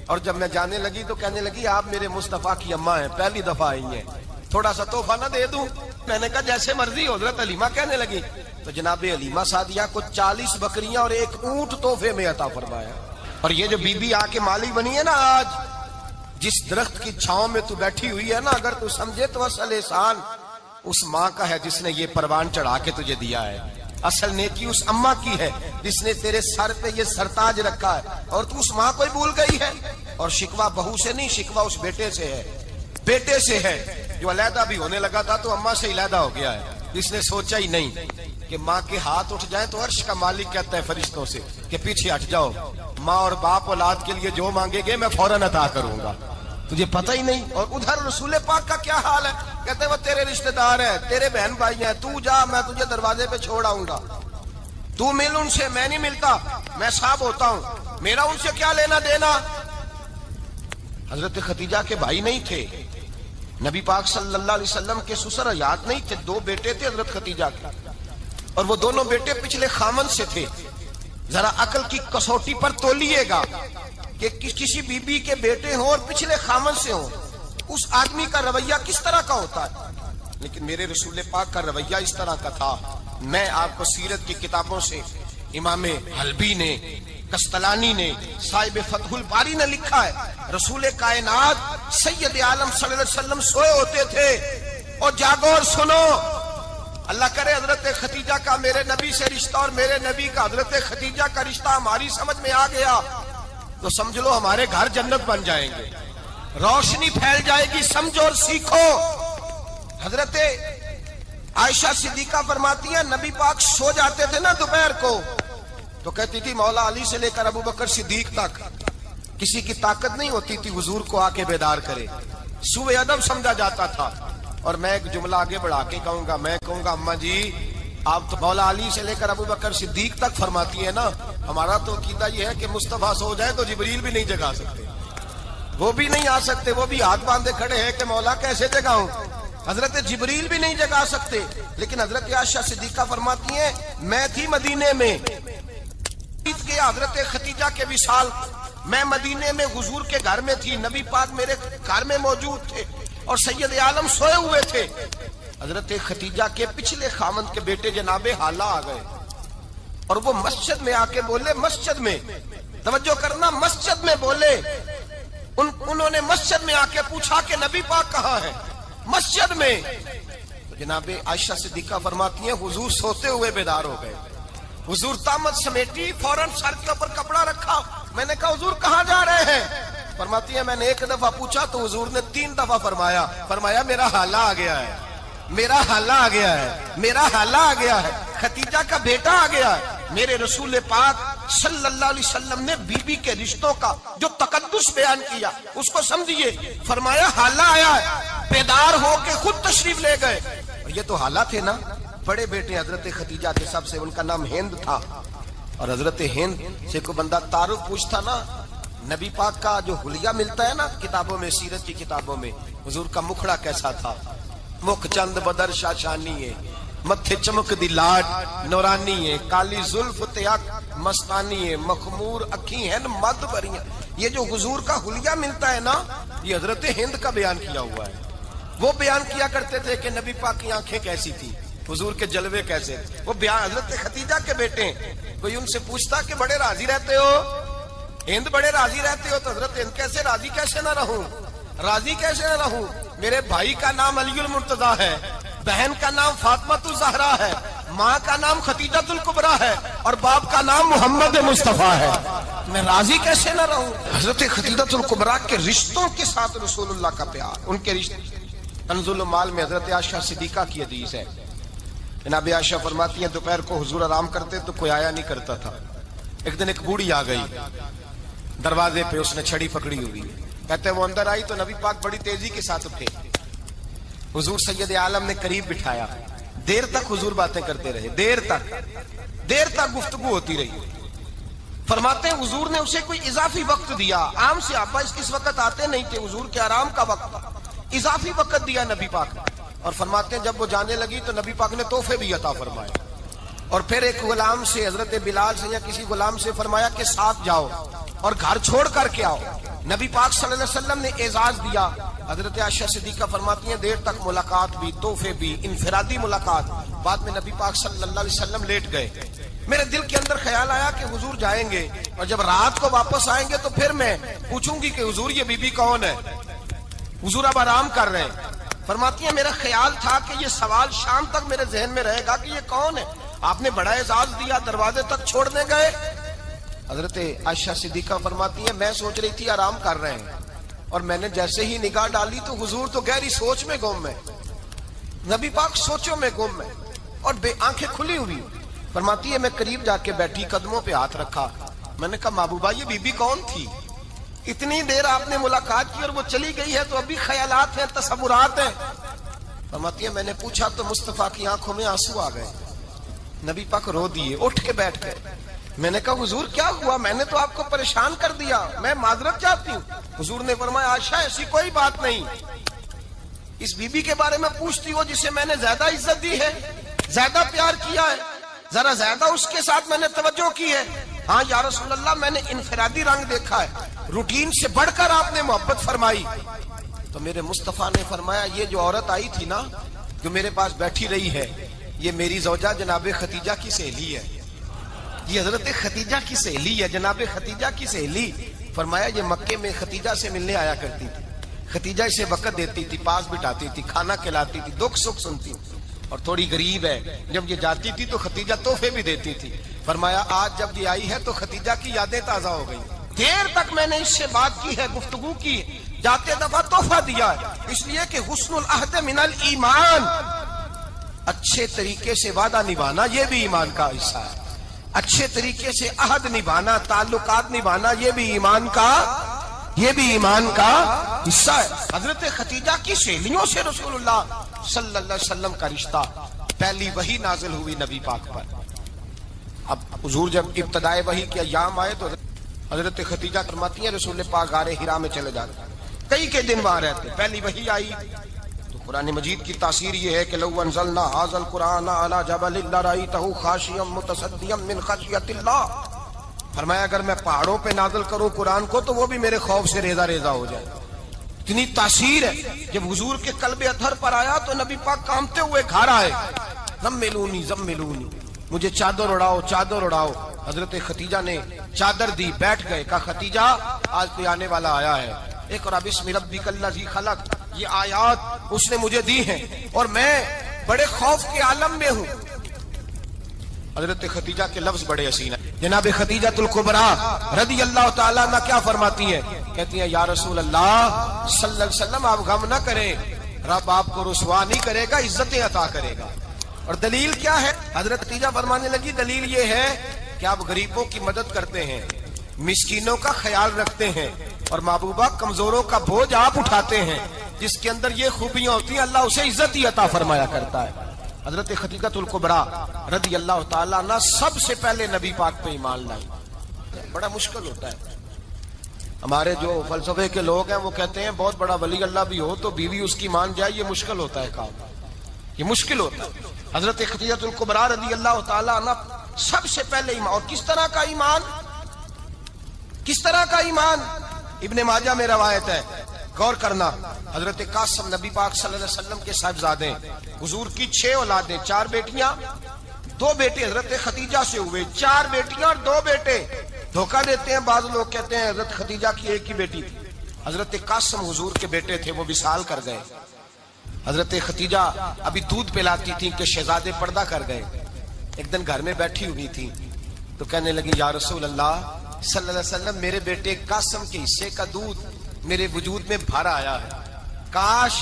اور جب میں جانے لگی تو کہنے لگی آپ میرے مصطفیٰ کی اماں ہیں، پہلی دفعہ آئی ہیں، تھوڑا سا تحفہ نہ دے دوں؟ میں نے کہا جیسے مرضی۔ حضرت حلیمہ کہنے لگی تو جناب حلیمہ سعدیہ کو 40 بکریاں اور 1 اونٹ تحفے میں عطا فرمایا۔ اور یہ جو بی بی آ کے مالک بنی ہے نا، آج جس درخت کی چھاؤں میں تو بیٹھی ہوئی ہے نا، اگر تو سمجھے تو اصل احسان اس ماں کا ہے جس نے یہ پروان چڑھا کے تجھے دیا ہے، اصل نیکی اس اماں کی ہے جس نے تیرے سر پہ یہ سرتاج رکھا ہے، اور تو اس ماں کو ہی بھول گئی ہے۔ اور شکوہ بہو سے نہیں، شکوہ اس بیٹے سے ہے، بیٹے سے ہے جو علیحدہ بھی ہونے لگا تھا تو اماں سے علیحدہ ہو گیا ہے، جس نے سوچا ہی نہیں کہ ماں کے ہاتھ اٹھ جائیں تو عرش کا مالک کہتا ہے فرشتوں سے کہ پیچھے ہٹ جاؤ، ماں اور باپ اولاد کے لیے جو مانگے گے میں فوراً عطا کروں گا، تجھے پتہ ہی نہیں۔ اور ادھر رسول پاک کا کیا حال ہے، کہتے ہیں وہ تیرے رشتہ دار ہیں، تیرے بہن بھائی ہیں، تو جا میں تجھے دروازے پہ چھوڑ آؤں گا، تو مل ان سے، میں نہیں ملتا، میں صاحب ہوتا ہوں، میرا ان سے کیا لینا دینا۔ حضرت خدیجہ کے بھائی نہیں تھے، نبی پاک صلی اللہ علیہ وسلم کے سسر حیات نہیں تھے، 2 بیٹے تھے حضرت خدیجہ کے، اور وہ دونوں بیٹے پچھلے خامن سے تھے۔ ذرا عقل کی کسوٹی پر تولیے گا کہ کسی بی بی کے بیٹے ہوں اور پچھلے خامن سے ہوں، اس آدمی کا رویہ کس طرح کا ہوتا ہے، لیکن میرے رسول پاک کا رویہ اس طرح کا تھا۔ میں آپ کو سیرت کی کتابوں سے امام حلبی نے کستلانی نے، صاحب فتح الباری نے لکھا ہے رسول کائنات سید عالم صلی اللہ علیہ وسلم سوئے ہوتے تھے اور جاگو اور سنو، اللہ کرے حضرت خدیجہ کا میرے نبی سے رشتہ اور میرے نبی کا حضرت خدیجہ کا رشتہ ہماری سمجھ میں آ گیا تو سمجھ لو ہمارے گھر جنت بن جائیں گے، روشنی پھیل جائے گی، سمجھو اور سیکھو۔ حضرت عائشہ صدیقہ فرماتی ہیں نبی پاک سو جاتے تھے نا دوپہر کو تو کہتی تھی مولا علی سے لے کر ابو بکر صدیق تک کسی کی طاقت نہیں ہوتی تھی حضور کو آ کے بیدار کرے، سوء ادب سمجھا جاتا تھا۔ اور میں ایک جملہ آگے بڑھا کے کہوں گا، میں کہوں گا اماں جی آپ تو مولا علی سے لے کر ابو بکر صدیق تک فرماتی ہیں نا، ہمارا تو عقیدہ یہ ہے کہ مصطفیٰ سو جائے تو جبریل بھی نہیں جگا سکتے، وہ بھی نہیں آ سکتے، وہ بھی ہاتھ باندھے کھڑے ہیں کہ مولا کیسے جگاؤں، حضرت جبریل بھی نہیں جگا سکتے۔ لیکن حضرت عائشہ صدیقہ فرماتی ہیں میں تھی مدینے میں کے حضرت خدیجہ کے وصال، میں مدینے میں حضور کے گھر میں تھی، نبی پاک میرے گھر میں موجود تھے اور سید عالم سوئے ہوئے تھے۔ حضرت خدیجہ کے پچھلے خامند کے بیٹے جناب حالہ آ گئے اور وہ مسجد میں آ کے بولے، مسجد میں توجہ کرنا، مسجد میں بولے، انہوں نے مسجد میں آ کے پوچھا کہ نبی پاک کہاں ہے، مسجد میں۔ جناب عائشہ صدیقہ فرماتی ہیں حضور سوتے ہوئے بیدار ہو گئے، حضور طامت سمیٹی، فوراً سر کے اوپر کپڑا رکھا، میں نے کہا حضور کہاں جا رہے ہیں؟ فرماتی ہے میں نے ایک دفعہ پوچھا تو حضور نے 3 دفعہ فرمایا میرا حالہ آ گیا ہے، میرا حالہ آ گیا ہے، میرا حالہ آ گیا ہے، خدیجہ کا بیٹا آ گیا ہے۔ میرے رسول پاک صلی اللہ علیہ وسلم نے بی بی کے رشتوں کا جو تقدس بیان کیا اس کو سمجھیے، فرمایا حالہ آیا ہے، بیدار ہو کے خود تشریف لے گئے۔ اور یہ تو حالہ تھے نا، بڑے بیٹے حضرت خدیجہ کے سب سے، ان کا نام ہند تھا، اور حضرت ہند سے کوئی بندہ تعارف پوچھتا نا، نبی پاک کا جو حلیہ ملتا ہے نا کتابوں میں، سیرت کی کتابوں میں، حضور کا مکھڑا کیسا تھا، مکھ چند بدر شاشانی ہے، متھے چمک دی لاڈ نورانی ہے، کالی زلف تیاک مستانی ہے، مخمور اکھی ہیں مد بریاں۔ یہ جو حضور کا حلیہ ملتا ہے نا یہ حضرت ہند کا بیان کیا ہوا ہے۔ وہ بیان کیا کرتے تھے کہ نبی پاک کی آنکھیں کیسی تھی، حضور کے جلوے کیسے، وہ بیان حضرت خدیجہ کے بیٹے ہیں۔ کوئی ان سے پوچھتا کہ بڑے راضی رہتے ہو ہند، بڑے راضی رہتے ہو، تو حضرت ہند کیسے راضی کیسے نہ رہوں، راضی کیسے نہ رہوں، میرے بھائی کا نام علی المرتضیٰ ہے، بہن کا نام فاطمۃ الزہرا ہے، ماں کا نام خدیجۃ الکبریٰ ہے اور باپ کا نام محمد مصطفیٰ ہے، میں راضی کیسے نہ رہوں۔ حضرت خدیجۃ الکبریٰ کے رشتوں کے ساتھ رسول اللہ کا پیار، ان کے رشتے۔ کنز المال میں حضرت عائشہ صدیقہ کی حدیث ہے، جناب عائشہ فرماتی ہیں دوپہر کو حضور آرام کرتے تو کوئی آیا نہیں کرتا تھا، ایک دن ایک بوڑھی آ گئی دروازے پہ، اس نے چھڑی پکڑی ہوئی، کہتے وہ اندر آئی تو نبی پاک بڑی تیزی کے ساتھ اٹھے، حضور سید عالم نے قریب بٹھایا، دیر تک حضور باتیں کرتے رہے، دیر تک گفتگو ہوتی رہی۔ فرماتے ہیں حضور نے اسے کوئی اضافی وقت دیا، عام صحابہ اس وقت آتے نہیں تھے، حضور کے آرام کا وقت تھا، اضافی وقت دیا نبی پاک نے۔ اور فرماتے ہیں جب وہ جانے لگی تو نبی پاک نے تحفے بھی عطا فرمائے، اور پھر ایک غلام سے، حضرت بلال سے یا کسی غلام سے فرمایا کہ ساتھ جاؤ اور گھر چھوڑ کر کے آؤ۔ نبی پاک صلی اللہ علیہ وسلم نے اعزاز دیا۔ حضرت عائشہ صدیقہ فرماتی ہیں دیر تک ملاقات بھی، تحفے بھی، انفرادی ملاقات۔ بعد میں نبی پاک صلی اللہ علیہ وسلم لیٹ گئے، میرے دل کے اندر خیال آیا کہ حضور جائیں گے اور جب رات کو واپس آئیں گے تو پھر میں پوچھوں گی کہ حضور یہ بی بی کون ہے، حضور اب آرام کر رہے ہیں۔ فرماتی ہیں میرا خیال تھا کہ یہ سوال شام تک میرے ذہن میں رہے گا کہ یہ کون ہے، آپ نے بڑا اعزاز دیا، دروازے تک چھوڑنے گئے۔ حضرت عائشہ صدیقہ فرماتی ہیں میں سوچ رہی تھی آرام کر رہے ہیں، اور میں نے جیسے ہی نگاہ ڈالی تو حضور تو گہری سوچ میں گم ہے، نبی پاک سوچوں میں گم ہے اور آنکھیں کھلی ہوئی۔ فرماتی ہے میں قریب جا کے بیٹھی، قدموں پہ ہاتھ رکھا، میں نے کہا محبوبہ یہ بی بی کون تھی، اتنی دیر آپ نے ملاقات کی اور وہ چلی گئی ہے تو ابھی خیالات ہیں، تصورات ہیں۔ فرماتی ہے میں نے پوچھا تو مصطفیٰ کی آنکھوں میں آنسو آ گئے، نبی پاک رو دیے، اٹھ کے بیٹھ گئے۔ میں نے کہا حضور کیا ہوا، میں نے تو آپ کو پریشان کر دیا، میں معذرت چاہتی ہوں۔ حضور نے فرمایا عائشہ ایسی کوئی بات نہیں، اس بی بی کے بارے میں پوچھتی ہو جسے میں نے زیادہ عزت دی ہے، زیادہ پیار کیا ہے، ذرا زیادہ اس کے ساتھ میں نے توجہ کی ہے۔ ہاں یا رسول اللہ میں نے انفرادی رنگ دیکھا ہے، روٹین سے بڑھ کر آپ نے محبت فرمائی۔ تو میرے مصطفیٰ نے فرمایا یہ جو عورت آئی تھی نا جو میرے پاس بیٹھی رہی ہے یہ میری زوجہ جناب خدیجہ کی سہیلی ہے، یہ حضرت خدیجہ کی سہیلی ہے، جناب خدیجہ کی سہیلی. فرمایا یہ مکے میں خدیجہ سے ملنے آیا کرتی تھی، خدیجہ اسے وقت دیتی تھی، پاس بٹھاتی تھی، کھانا کھلاتی تھی، دکھ سکھ سنتی تھی، اور تھوڑی غریب ہے، جب یہ جاتی تھی تو خدیجہ تحفے بھی دیتی تھی. فرمایا آج جب یہ آئی ہے تو خدیجہ کی یادیں تازہ ہو گئی، دیر تک میں نے اس سے بات کی ہے، گفتگو کی، جاتے دفعہ تحفہ دیا ہے، اس لیے کہ حسن العہد من الایمان، اچھے طریقے سے وعدہ نبھانا یہ بھی ایمان کا حصہ ہے، اچھے طریقے سے عہد نبھانا، تعلقات نبھانا یہ بھی ایمان کا حصہ ہے. حضرت خدیجہ کی سہیلیوں سے رسول اللہ صلی اللہ علیہ وسلم کا رشتہ. پہلی وحی نازل ہوئی نبی پاک پر. اب حضور جب ابتدائے وحی کے ایام آئے تو حضرت خدیجہ فرماتی ہیں رسول پاک غار حرا میں چلے جاتے، کئی کے دن وہاں رہتے. پہلی وحی آئی تو قرآن مجید کی تاثیر یہ ہے کہ لو انزلنا ھذا القرآن علی جبل لرأیتہ خاشعا متصدعا من خشیۃ اللہ. فرمایا اگر میں پہاڑوں پہ نازل کروں قرآن کو تو وہ بھی میرے خوف سے ریزہ ریزہ ہو جائے. اتنی تاثیر ہے. جب حضور کے قلب اطہر پر آیا تو نبی پاک کانپتے ہوئے گھر آئے، زملونی زملونی، مجھے چادر اڑاؤ چادر اڑاؤ. حضرت خدیجہ نے چادر دی، بیٹھ گئے، کہا خدیجہ آج کوئی آنے والا آیا ہے، اقرأ بسم ربک الذی خلق، یہ آیات اس نے مجھے دی ہیں اور میں بڑے خوف کے عالم میں ہوں. حضرت خدیجہ کے لفظ بڑے حسین ہیں. جناب خدیجہ الکبریٰ رضی اللہ تعالیٰ عنہ کیا فرماتی ہیں؟ کہتی ہیں یا رسول اللہ صلی اللہ علیہ وسلم آپ غم نہ کریں، رب آپ کو رسوا نہیں کرے گا، عزتیں عطا کرے گا. اور دلیل کیا ہے؟ حضرت خدیجہ فرمانے لگی دلیل یہ ہے کہ آپ غریبوں کی مدد کرتے ہیں، مسکینوں کا خیال رکھتے ہیں، اور محبوبہ کمزوروں کا بوجھ آپ اٹھاتے ہیں. جس کے اندر یہ خوبیاں ہوتی ہیں اللہ اسے عزت ہی عطا فرمایا کرتا ہے. حضرت خدیجہ الکبریٰ رضی اللہ تعالیٰ عنہ سب سے پہلے نبی پاک پہ ایمان لائی. بڑا مشکل ہوتا ہے. ہمارے جو فلسفے کے لوگ ہیں وہ کہتے ہیں بہت بڑا ولی اللہ بھی ہو تو بیوی اس کی مان جائے، یہ مشکل ہوتا ہے کام، یہ مشکل ہوتا ہے. حضرت خدیجہ الکبریٰ رضی اللہ تعالیٰ عنہ سب سے پہلے ایمان. اور کس طرح کا ایمان؟ کس طرح کا ایمان؟ ابن ماجہ میں روایت ہے، غور کرنا. حضرت قاسم نبی پاک صلی اللہ علیہ وسلم کے صاحبزادے، حضور کی 6 اولادیں، 4 بیٹیاں 2 بیٹے حضرت خدیجہ سے ہوئے، 4 بیٹیاں اور 2 بیٹے. دھوکہ دیتے ہیں بعض لوگ، کہتے ہیں حضرت خدیجہ کی ایک ہی بیٹی تھی. حضرت قاسم حضور کے بیٹے تھے، وہ وصال کر گئے. حضرت خدیجہ ابھی دودھ پلاتی تھی کہ شہزادے پردہ کر گئے. ایک دن گھر میں بیٹھی ہوئی تھی تو کہنے لگی یا رسول اللہ صلی اللہ علیہ وسلم میرے بیٹے قاسم کے حصے کا دودھ میرے وجود میں بھر آیا ہے، کاش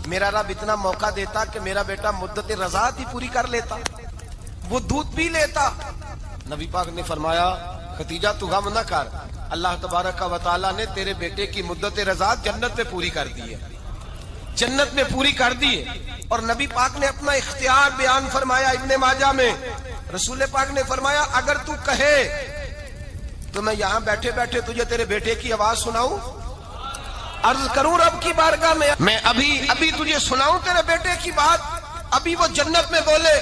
میرا رب اتنا موقع دیتا کہ میرا بیٹا مدت رضاعت ہی پوری کر لیتا، وہ دودھ پی لیتا. نبی پاک نے فرمایا خدیجہ تو غم نہ کر، اللہ تبارک و تعالیٰ نے تیرے بیٹے کی مدت رضاعت جنت میں پوری کر دی ہے، جنت میں پوری کر دی ہے. اور نبی پاک نے اپنا اختیار بیان فرمایا ابن ماجہ میں. رسول پاک نے فرمایا اگر تو کہے تو میں یہاں بیٹھے بیٹھے تجھے تیرے بیٹے کی آواز سناؤں، عرض کروں رب کی بارگاہ میں ابھی تجھے سناؤں تیرے بیٹے کی بات، ابھی وہ جنت میں بولے.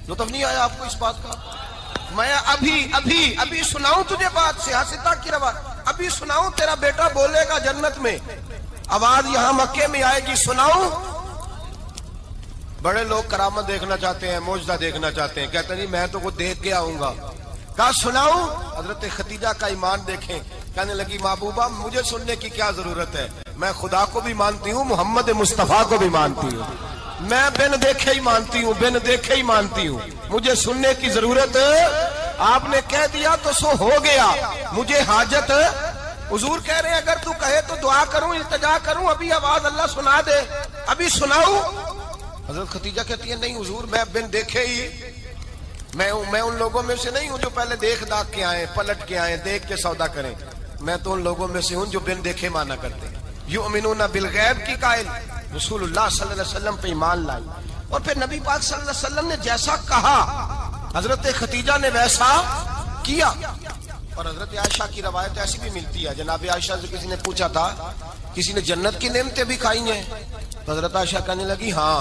لطف نہیں آیا آپ کو اس بات کا؟ میں ابھی سناؤں تجھے بات، سیاستہ کی روایت، ابھی سناؤں تیرا بیٹا بولے گا جنت میں، آواز یہاں مکے میں آئے گی، سناؤں. بڑے لوگ کرامت دیکھنا چاہتے ہیں، معجزہ دیکھنا چاہتے ہیں، کہتے نہیں میں تو وہ دیکھ کے آؤں گا. کہا سناؤں. حضرت خدیجہ کا ایمان دیکھیں، کہنے لگی محبوبہ مجھے سننے کی کیا ضرورت ہے، میں خدا کو بھی مانتی ہوں، محمد مصطفیٰ کو بھی مانتی ہوں، میں بن دیکھے ہی مانتی ہوں، بن دیکھے ہی مانتی ہوں، مجھے سننے کی ضرورت آپ نے کہہ دیا تو سو ہو گیا، مجھے حاجت. حضور کہہ رہے ہیں اگر تو کہے تو دعا کروں، التجا کروں، ابھی آواز اللہ سنا دے، ابھی سناؤں. حضرت خدیجہ کہتی ہے نہیں حضور میں بن دیکھے ہی، میں ان لوگوں میں سے نہیں ہوں جو پہلے دیکھ داکھ کے آئیں، پلٹ کے آئیں، دیکھ کے سودا کریں، میں تو ان لوگوں میں سے ہوں جو بن دیکھے مانا کرتے ہیں. یؤمنون بالغیب کی قائل رسول اللہ صلی اللہ علیہ وسلم پہ ایمان لائی. اور پھر نبی پاک صلی اللہ علیہ وسلم نے جیسا کہا حضرت خدیجہ نے ویسا کیا. اور حضرت عائشہ کی روایت ایسی بھی ملتی ہے، جناب عائشہ سے کسی نے پوچھا تھا کسی نے جنت کی نعمتیں بھی کھائی ہیں؟ تو حضرت عائشہ کہنے لگی ہاں،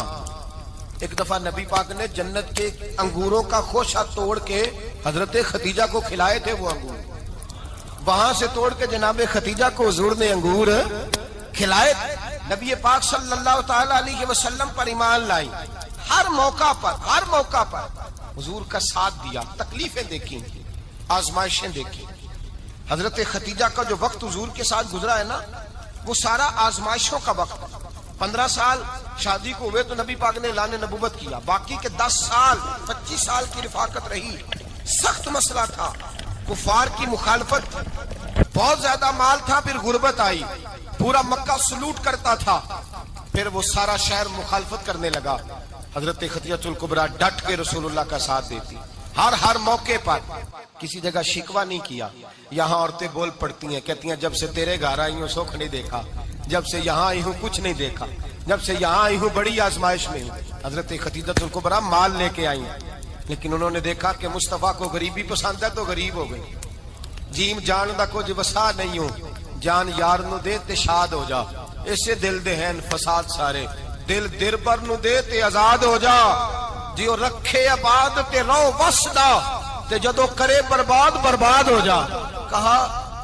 ایک دفعہ نبی پاک نے جنت کے انگوروں کا خوشہ توڑ کے حضرت خدیجہ کو کھلائے تھے. وہ انگور وہاں سے توڑ کے جناب خدیجہ کو حضور نے انگور کھلائے. نبی پاک صلی اللہ تعالی علیہ وسلم پر ایمان لائی. ہر موقع پر حضور کا ساتھ دیا، تکلیفیں دیکھی، آزمائشیں دیکھی. حضرت خدیجہ کا جو وقت حضور کے ساتھ گزرا ہے نا، وہ سارا آزمائشوں کا وقت. 15 سال شادی کو ہوئے تو نبی پاک نے اعلان نبوت کیا، باقی کے 10 سال 25 سال کی رفاقت رہی. سخت مسئلہ تھا، کفار کی مخالفت، بہت زیادہ مال تھا، پھر غربت آئی، پورا مکہ سلوٹ کرتا تھا، پھر وہ سارا شہر مخالفت کرنے لگا. حضرت خدیجہ الکبریٰ ڈٹ کے رسول اللہ کا ساتھ دیتی، ہر موقع پر کسی جگہ شکوہ نہیں کیا. یہاں عورتیں بول پڑتی ہیں، کہتی ہیں جب سے تیرے گھر آئی ہوں سکھ نہیں دیکھا، جب سے یہاں آئی ہوں کچھ نہیں دیکھا، جب سے یہاں آئی ہوں بڑی آزمائش میں ہوں. حضرت خدیجہ الکبریٰ مال لے کے آئی ہیں، لیکن انہوں نے دیکھا کہ مصطفیٰ کو غریبی پسند ہے تو غریب ہو گئی. جیم جان دا کچھ وسا نہیں ہوں، جان یار نو دے تے شاد ہو جا، اسے دل دے ہیں فساد سارے، دل دربر نو دے تے آزاد ہو جا. جیو رکھے آباد تے رو وسدا، تے جدو کرے برباد ہو جا. کہا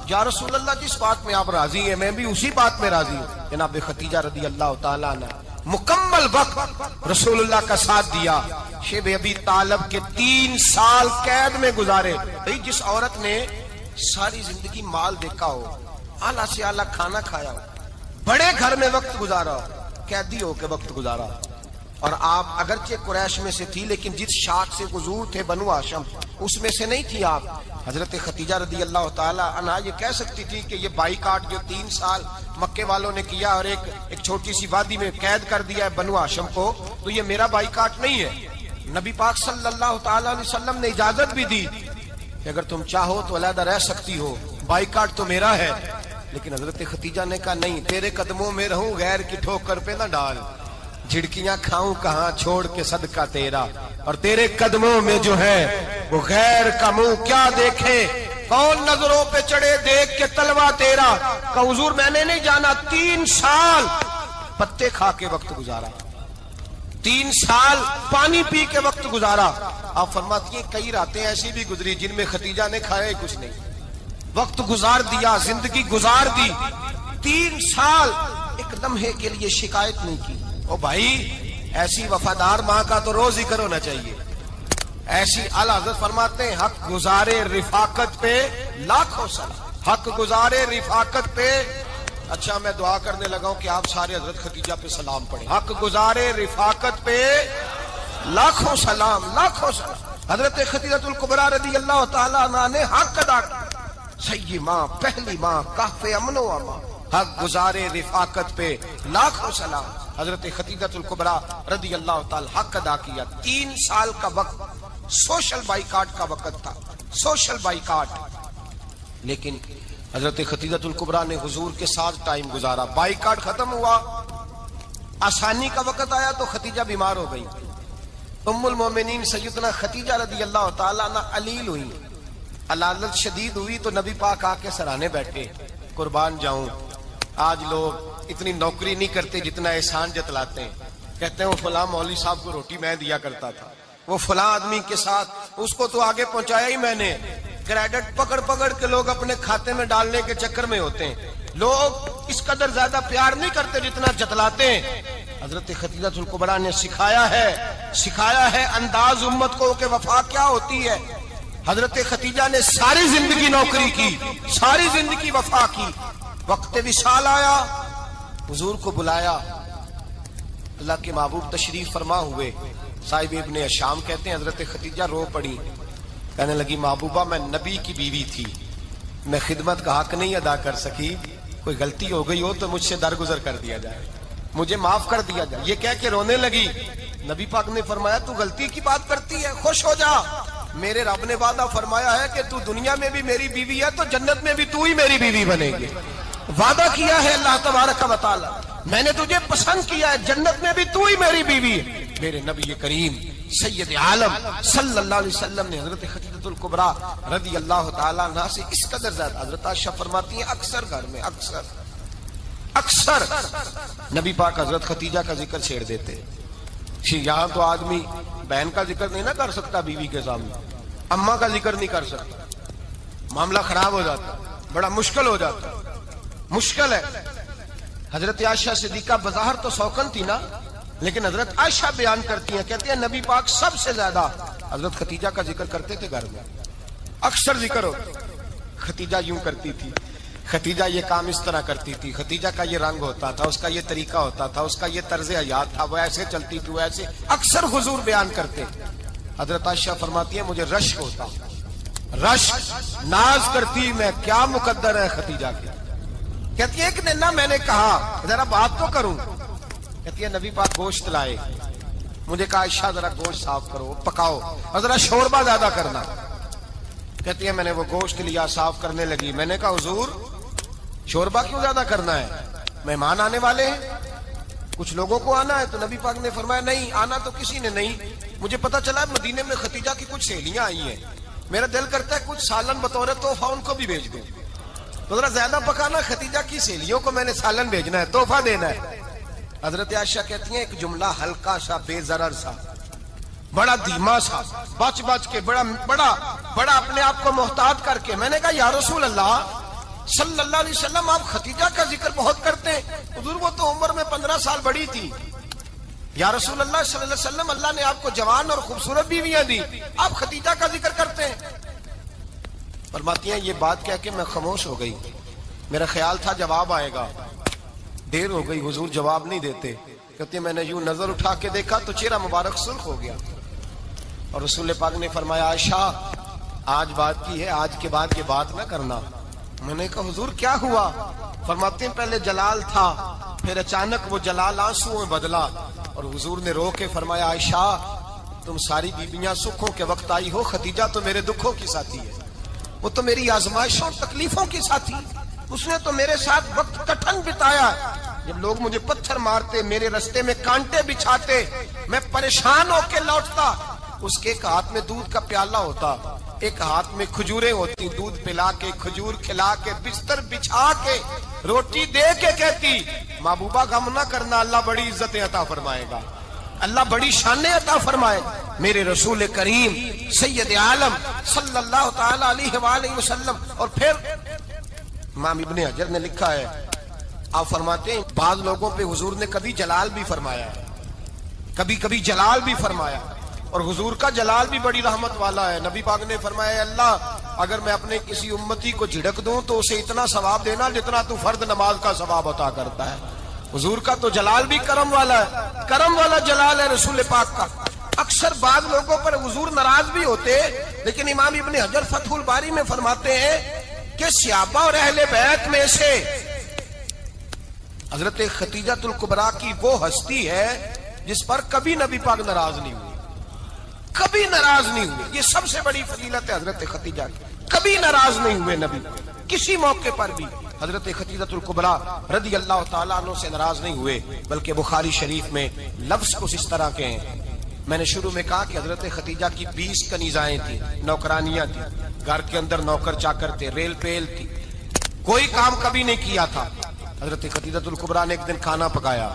یا رسول اللہ جس بات میں آپ راضی ہیں میں بھی اسی بات میں راضی ہوں. جناب خدیجہ رضی اللہ تعالیٰ عنہ مکمل وقت رسول اللہ کا ساتھ دیا. شیب ابی طالب کے 3 سال قید میں گزارے. جس عورت نے ساری زندگی مال دیکھا ہو، اعلیٰ سے اعلیٰ کھانا کھایا ہو، بڑے گھر میں وقت گزارا ہو، قیدی ہو کے وقت گزارا. اور آپ اگرچہ قریش میں سے تھی لیکن جس شاخ سے حضور تھے بنو ہاشم اس میں سے نہیں تھی آپ. حضرت خدیجہ رضی اللہ تعالی عنہا یہ کہہ سکتی تھی کہ یہ بائیکاٹ جو 3 سال مکے والوں نے کیا اور ایک چھوٹی سی وادی میں قید کر دیا ہے بنو ہاشم کو، تو یہ میرا بائیکاٹ نہیں ہے. نبی پاک صلی اللہ تعالی علیہ وسلم نے اجازت بھی دی کہ اگر تم چاہو تو علیحدہ رہ سکتی ہو، بائیکاٹ تو میرا ہے. لیکن حضرت خدیجہ نے کہا نہیں، تیرے قدموں میں رہوں، غیر کی ٹھوکر پہ نہ ڈال، جھڑکیاں کھاؤں کہاں چھوڑ کے صدقہ تیرا، اور تیرے قدموں میں جو ہے وہ غیر کا منہ کیا دیکھے، کون نظروں پہ چڑھے دیکھ کے تلوا تیرا. کہ حضور میں نے نہیں جانا. 3 سال پتے کھا کے وقت گزارا، 3 سال پانی پی کے وقت گزارا. آپ فرماتی ہیں کئی راتیں ایسی بھی گزری جن میں خدیجہ نے کھایا ہی کچھ نہیں، وقت گزار دیا، زندگی گزار دی. 3 سال ایک لمحے کے لیے شکایت نہیں کی. او بھائی ایسی وفادار ماں کا تو روز ذکر ہونا چاہیے. ایسی اعلیٰ حضرت فرماتے ہیں حق گزارے رفاقت پہ لاکھوں سلام، حق گزارے رفاقت پہ. اچھا میں دعا کرنے لگا ہوں کہ آپ سارے حضرت خدیجہ پہ سلام پڑھیں. حق گزارے رفاقت پہ لاکھوں سلام، لاکھوں سلام. حضرت خدیجہ الکبریٰ رضی اللہ تعالیٰ عنہ نے حق ادا کیا. سیدی ماں، پہلی ماں، کہف امن و امان، حق گزارے رفاقت پہ لاکھوں سلام. حضرت خدیجہ الکبریٰ رضی اللہ تعالی حق ادا کیا. 3 سال کا وقت سوشل بائیکاٹ کا وقت تھا، سوشل بائیکاٹ. لیکن حضرت خدیجہ الکبریٰ نے حضور کے ساتھ ٹائم گزارا. بائیکاٹ ختم ہوا، آسانی کا وقت آیا تو خدیجہ بیمار ہو گئی. ام المومنین سیدنا خدیجہ رضی اللہ تعالیٰ عنہ علیل ہوئی، علالت شدید ہوئی تو نبی پاک آ کے سرانے بیٹھے. قربان جاؤں آج لوگ اتنی نوکری نہیں کرتے جتنا احسان جتلاتے ہیں. کہتے ہیں وہ فلاں مولوی صاحب کو روٹی میں دیا کرتا تھا، وہ فلاں آدمی کے ساتھ اس کو تو آگے پہنچایا ہی میں نے. کریڈٹ پکڑ کے لوگ اپنے کھاتے میں ڈالنے کے چکر میں ہوتے ہیں. لوگ اس قدر زیادہ پیار نہیں کرتے جتنا جتلاتے ہیں. حضرت خدیجہ الکبریٰ نے سکھایا ہے انداز امت کو کہ وفا کیا ہوتی ہے. حضرت خدیجہ نے ساری زندگی نوکری کی، ساری زندگی وفا کی. وقت وصال آیا، حضور کو بلایا. اللہ کے محبوب تشریف فرما ہوئے. صاحب ابن شام کہتے ہیں حضرت خدیجہ رو پڑی، کہنے لگی محبوبہ میں نبی کی بیوی تھی، میں خدمت کا حق نہیں ادا کر سکی، کوئی غلطی ہو گئی ہو تو مجھ سے درگزر کر دیا جائے، مجھے معاف کر دیا جائے. یہ کہہ کے رونے لگی. نبی پاک نے فرمایا تو غلطی کی بات کرتی ہے، خوش ہو جا، میرے رب نے وعدہ فرمایا ہے کہ تو دنیا میں بھی میری بیوی ہے تو جنت میں بھی تو ہی میری بیوی بنے گی. وعدہ کیا ہے اللہ تبارک و تعالی، میں نے تجھے پسند کیا ہے، جنت میں بھی تو ہی میری بیوی ہے. میرے نبی کریم سید عالم صلی اللہ علیہ وسلم نے حضرت خدیجہ الکبریٰ رضی اللہ تعالیٰ عنہ سے اس قدر زیادہ. حضرت عائشہ فرماتی ہیں اکثر گھر میں اکثر نبی پاک حضرت خدیجہ کا ذکر چھیڑ دیتے. یہاں تو آدمی بہن کا ذکر نہیں نہ کر سکتا بیوی کے سامنے، اماں کا ذکر نہیں کر سکتا، معاملہ خراب ہو جاتا، بڑا مشکل ہو جاتا، مشکل ہے. حضرت عائشہ صدیقہ بظاہر تو سوکن تھی نا، لیکن حضرت عائشہ بیان کرتی ہیں، کہتی ہیں نبی پاک سب سے زیادہ حضرت ختیجہ کا ذکر کرتے تھے گھر میں، اکثر ذکر ہو، ختیجہ یوں کرتی تھی، ختیجہ یہ کام اس طرح کرتی تھی، ختیجہ کا یہ رنگ ہوتا تھا، اس کا یہ طریقہ ہوتا تھا، اس کا یہ طرز حیات تھا، وہ ایسے چلتی تھی، وہ ایسے، اکثر حضور بیان کرتے۔ حضرت عائشہ فرماتی ہے مجھے رشک ہوتا، رشک، ناز کرتی میں، کیا مقدر ہے ختیجہ کی۔ کہتی ہے ایک دن نہ میں نے کہا ذرا بات تو کروں، کہتی ہے نبی پاک گوشت لائے، مجھے کہا عائشہ ذرا گوشت صاف کرو، پکاؤ اور ذرا شوربہ زیادہ کرنا۔ کہتی ہے میں نے وہ گوشت لیا، صاف کرنے لگی، میں نے کہا حضور شوربہ کیوں زیادہ کرنا ہے، مہمان آنے والے ہیں، کچھ لوگوں کو آنا ہے۔ تو نبی پاک نے فرمایا نہیں آنا تو کسی نے نہیں، مجھے پتا چلا مدینے میں ختیجہ کی کچھ سہیلیاں آئی ہیں، میرا دل کرتا ہے کچھ سالن بطور تحفہ ان کو بھی بھیج دوں، تو ذرا زیادہ پکانا، ختیجہ کی سہیلیوں کو میں نے سالن بھیجنا ہے، تحفہ دینا ہے۔ حضرت عائشہ کہتی ہیں ایک جملہ ہلکا سا، بے ضرر سا، بڑا دھیما سا، بچ بچ کے، بڑا اپنے آپ کو محتاط کر کے، میں نے کہا یا رسول اللہ صلی اللہ علیہ وسلم آپ ختیجہ کا ذکر بہت کرتے ہیں، حضور وہ تو عمر میں 15 سال بڑی تھی، یا رسول اللہ صلی اللہ علیہ وسلم اللہ نے آپ کو جوان اور خوبصورت بیویاں دی، آپ ختیجہ کا ذکر کرتے ہیں۔ فرماتی ہیں یہ بات کہہ کے میں خاموش ہو گئی، میرا خیال تھا جواب آئے گا، دیر ہو گئی، حضور جواب نہیں دیتے۔ کہتے ہیں میں نے یوں نظر اٹھا کے دیکھا تو چہرہ مبارک سرخ ہو گیا، اور رسول پاک نے فرمایا عائشہ آج بات کی ہے، آج کے بعد یہ بات نہ کرنا۔ میں نے کہا حضور کیا ہوا؟ فرماتے ہیں پہلے جلال تھا، پھر اچانک وہ جلال آنسو میں بدلا، اور حضور نے رو کے فرمایا عائشہ تم ساری بیویاں سکھوں کے وقت آئی ہو، ختیجہ تو میرے دکھوں کی ساتھی ہے، وہ تو میری آزمائشوں تکلیفوں کی ساتھی، اس نے تو میرے ساتھ وقت کٹھن بتایا، جب لوگ مجھے پتھر مارتے، میرے رستے میں کانٹے بچھاتے، میں پریشان ہو کے لوٹتا، اس کے ایک ہاتھ میں دودھ کا پیالہ ہوتا، ایک ہاتھ میں کھجوریں ہوتی، دودھ پلا کے، کھجور کھلا کے، بستر بچھا کے، روٹی دے کے کہتی محبوبہ غم نہ کرنا، اللہ بڑی عزتیں عطا فرمائے گا، اللہ بڑی شانیں عطا فرمائے۔ میرے رسول کریم سید عالم صلی اللہ تعالی علیہ وآلہ وسلم۔ اور پھر امام ابن حجر نے لکھا ہے، آپ فرماتے ہیں بعض لوگوں پہ حضور نے کبھی جلال بھی فرمایا، کبھی جلال بھی فرمایا، اور حضور کا جلال بھی بڑی رحمت والا ہے۔ نبی پاک نے فرمایا اللہ اگر میں اپنے کسی امتی کو جھڑک دوں تو اسے اتنا ثواب دینا جتنا تو فرض نماز کا ثواب عطا کرتا ہے۔ حضور کا تو جلال بھی کرم والا ہے، کرم والا جلال ہے رسول پاک کا۔ اکثر بعض لوگوں پر حضور ناراض بھی ہوتے، لیکن امام ابن حجر فتح الباری میں فرماتے ہیں کہ صحابہ اور اہل بیت میں سے حضرت ختیجہ الکبریٰ کی وہ ہستی ہے جس پر کبھی نبی پاک ناراض نہیں ہوئے، کبھی ناراض نہیں ہوئے، یہ سب سے بڑی فضیلت ہے حضرت ختیجہ کی، کبھی ناراض نہیں ہوئے نبی، کسی موقع پر بھی حضرت ختیجہ الکبریٰ رضی اللہ تعالیٰ عنہ سے ناراض نہیں ہوئے، بلکہ بخاری شریف میں لفظ کچھ اس طرح کے ہیں۔ میں نے شروع میں کہا کہ حضرت ختیجہ کی 20 کنیزائیں تھیں، نوکرانیاں تھیں، گھر کے اندر نوکر چاکر تھے، ریل پیل تھی، کوئی کام کبھی نہیں کیا تھا۔ حضرت ختیجہ الکبریٰ نے ایک دن کھانا پکایا،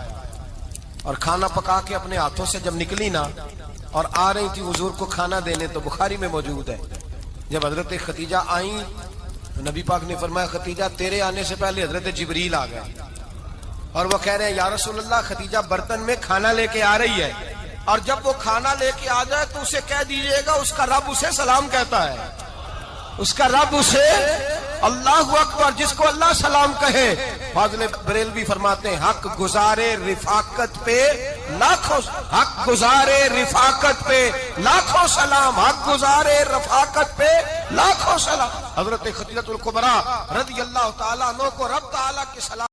اور کھانا پکا کے اپنے ہاتھوں سے جب نکلی نا اور آ رہی تھی حضور کو کھانا دینے، تو بخاری میں موجود ہے جب حضرت ختیجہ آئیں تو نبی پاک نے فرمایا ختیجہ تیرے آنے سے پہلے حضرت جبریل آ گئے، اور وہ کہہ رہے ہیں یا رسول اللہ ختیجہ برتن میں کھانا لے کے آ رہی ہے، اور جب وہ کھانا لے کے آ جائے تو اسے کہہ دیجئے گا اس کا رب اسے سلام کہتا ہے، اس کا رب اسے اللہ اکبر، جس کو اللہ سلام کہے۔ فاضل بریلوی فرماتے ہیں حق گزارے رفاقت پہ لاکھوں، حق گزارے رفاقت پہ لاکھوں سلام، حق گزارے رفاقت پہ لاکھوں سلام۔ حضرت ختیجہ الکبریٰ رضی اللہ تعالیٰ عنہ کو رب تعالیٰ کے سلام